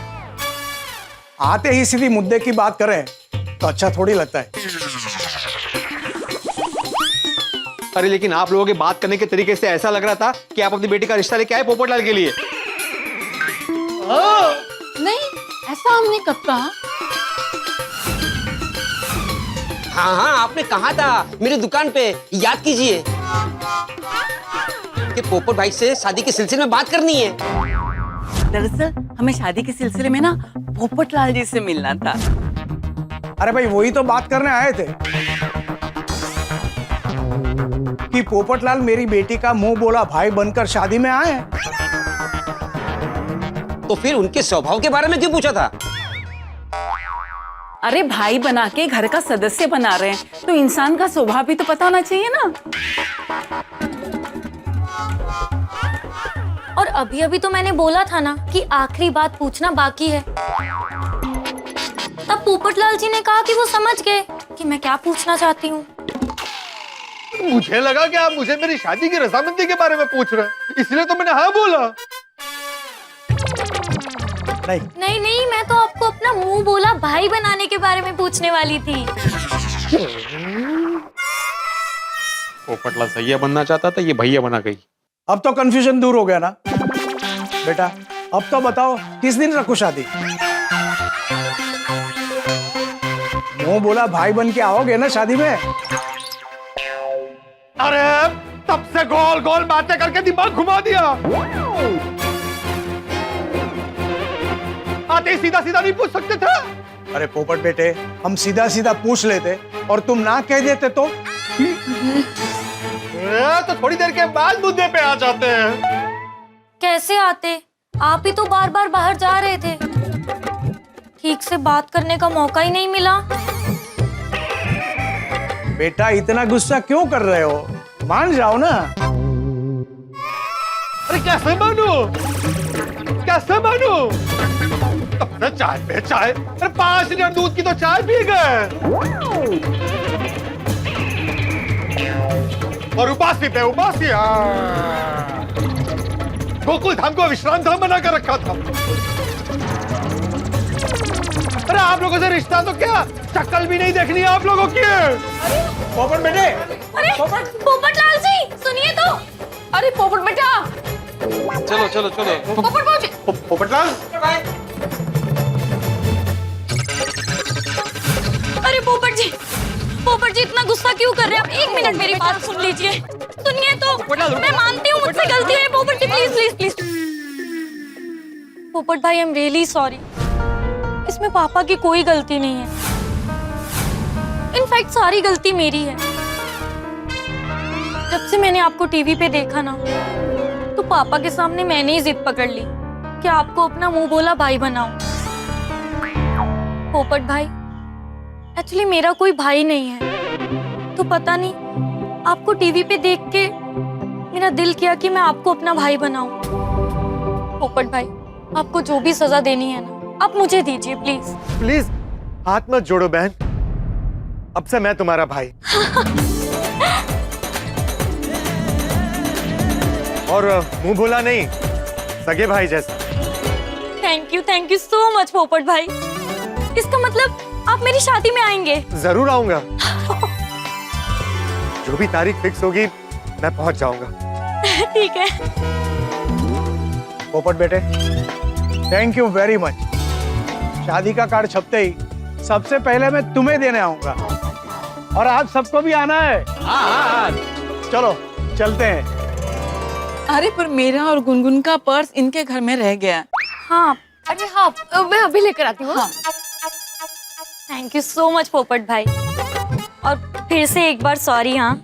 आते ही सीधी मुद्दे की बात करें तो अच्छा थोड़ी लगता है। अरे लेकिन आप लोगों के बात करने के तरीके से ऐसा लग रहा था कि आप अपनी बेटी का रिश्ता लेके आए पोपटलाल के लिए। नहीं, ऐसा हमने कब कहा? हाँ हाँ, आपने कहा था मेरी दुकान पे, याद कीजिए कि पोपट भाई से शादी के सिलसिले में बात करनी है। दरअसल हमें शादी के सिलसिले में ना पोपटलाल जी से मिलना था। अरे भाई वही तो बात करने आए थे कि पोपटलाल मेरी बेटी का मुंह बोला भाई बनकर शादी में आए। तो फिर उनके स्वभाव के बारे में क्यों पूछा था? अरे भाई बना के घर का सदस्य बना रहे हैं, तो इंसान का स्वभाव भी तो पता होना चाहिए ना। और अभी अभी तो मैंने बोला था ना कि आखिरी बात पूछना बाकी है। तब पोपटलाल जी ने कहा कि वो समझ गए कि मैं क्या पूछना चाहती हूँ। मुझे लगा कि आप मुझे मेरी शादी की रजामंदी के बारे में पूछ रहे हैं, इसलिए तो मैंने हाँ बोला। नहीं नहीं, मैं तो आपको अपना मुंह बोला भाई बनाने के बारे में पूछने वाली थी। पोपटलाल सैया बनना चाहता था, ये भैया बना गई। अब तो कंफ्यूजन दूर हो गया ना बेटा। अब तो बताओ किस दिन रखो शादी? मुंह बोला भाई बन के आओगे ना शादी में? अरे तब से गोल गोल बातें करके दिमाग घुमा दिया। आते सीधा सीधा नहीं पूछ सकते थे? अरे पोपट बेटे, हम सीधा सीधा पूछ लेते और तुम ना कह देते तो थोड़ी देर के बाद मुद्दे पे आ जाते हैं। कैसे आते? आप ही तो बार बार बाहर जा रहे थे, ठीक से बात करने का मौका ही नहीं मिला। बेटा इतना गुस्सा क्यों कर रहे हो? मान जाओ ना। अरे कैसे मानू, कैसे मानू? तब से चाय पे चाय, अरे 5 लीटर दूध की तो चाय पी गए और उबासी पे उबासी। गोकुल धाम को विश्राम धाम बना कर रखा था। अरे आप लोगों से रिश्ता तो क्या, शक्ल भी नहीं देखनी आप लोगों की। पोपट बेटे, अरे पोपटलाल जी सुनिए तो। अरे पोपट बेटा, चलो चलो चलो। पोपट भाई, पोपटलाल, अरे पोपट जी इतना गुस्सा क्यों कर रहे हैं आप? 1 मिनट मेरी बात सुन लीजिए। सुनिए तो, मैं मानती हूँ मुझसे गलती है। पोपट जी प्लीज प्लीज प्लीज। पोपट भाई आई एम रियली सॉरी, इसमें पापा की कोई गलती नहीं है। इनफैक्ट सारी गलती मेरी है। जब से मैंने आपको टीवी पे देखा ना, तो पापा के सामने मैंने ही जिद पकड़ ली कि आपको अपना मुंह बोला भाई बनाऊं। पोपट भाई, एक्चुअली मेरा कोई भाई नहीं है, तो पता नहीं आपको टीवी पे देख के मेरा दिल किया कि मैं आपको अपना भाई बनाऊं। पोपट भाई, आपको जो भी सजा देनी है ना, आप मुझे दीजिए प्लीज। प्लीज हाथ मत जोड़ो बहन, अब से मैं तुम्हारा भाई। और मुंह भोला नहीं, सगे भाई जैसा। थैंक यू सो मच पोपट भाई। इसका मतलब आप मेरी शादी में आएंगे? जरूर आऊंगा। जो भी तारीख फिक्स होगी मैं पहुंच जाऊंगा। ठीक है। पोपट बेटे, थैंक यू वेरी मच। शादी का कार्ड छपते ही सबसे पहले मैं तुम्हें देने आऊंगा, और आप सबको भी आना है। हाँ। चलो चलते हैं। अरे पर मेरा और गुनगुन का पर्स इनके घर में रह गया। हाँ, अरे हाँ, मैं अभी लेकर आती हूँ। हाँ। थैंक यू सो मच पोपट भाई, और फिर से एक बार सॉरी। हाँ,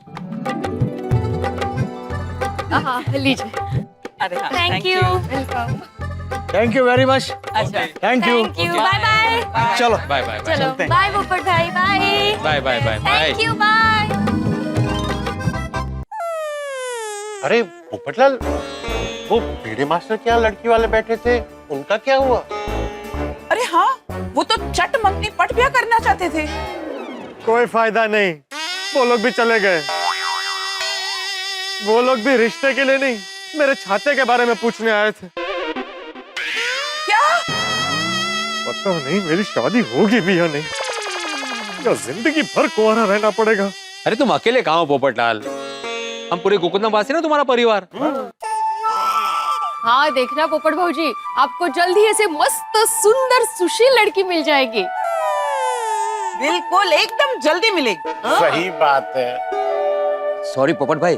हाँ लीजिए। अरे हाँ, thank you. Thank you very much. अच्छा, thank you. Thank you. Bye bye. चलो बाय बाय बाय चलो बाय पोपट भाई। Bye bye bye bye bye. Thank you. Bye. अरे पोपटलाल, वो बीड़े मास्टर के यहाँ लड़की वाले बैठे थे, उनका क्या हुआ? अरे हाँ, वो तो चट मंगनी पट ब्याह करना चाहते थे। कोई फायदा नहीं, वो लोग भी चले गए। वो लोग भी रिश्ते के लिए नहीं, मेरे छाते के बारे में पूछने आए थे। क्या? पता नहीं मेरी शादी होगी भी या नहीं, या जिंदगी भर कुंवारा रहना पड़ेगा। अरे तुम अकेले कहाँ हो पोपटलाल, हम पूरे गोकुलधाम वासी ना तुम्हारा परिवार। हाँ देखना पोपट भाऊजी, आपको जल्द ही ऐसे मस्त सुंदर सुशील लड़की मिल जाएगी। बिल्कुल एकदम जल्दी मिलेगी। सही बात है। सॉरी पोपट भाई,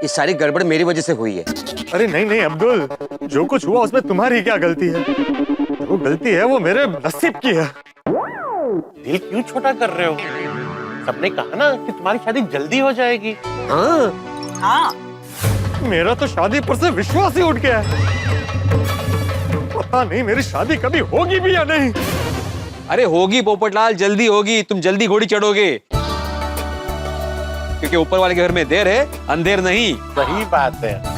ये सारी गड़बड़ मेरी वजह से हुई है। अरे नहीं नहीं अब्दुल, जो कुछ हुआ उसमें तुम्हारी क्या गलती है? वो गलती है वो मेरे नसीब की है। दिल क्यों छोटा कर रहे हो? सबने कहा ना कि तुम्हारी शादी जल्दी हो जाएगी। हाँ, मेरा तो शादी पर से विश्वास ही उठ गया है। पता नहीं मेरी शादी कभी होगी भी या नहीं। अरे होगी पोपटलाल, जल्दी होगी, तुम जल्दी घोड़ी चढ़ोगे, क्योंकि ऊपर वाले के घर में देर है अंधेर नहीं। सही बात है।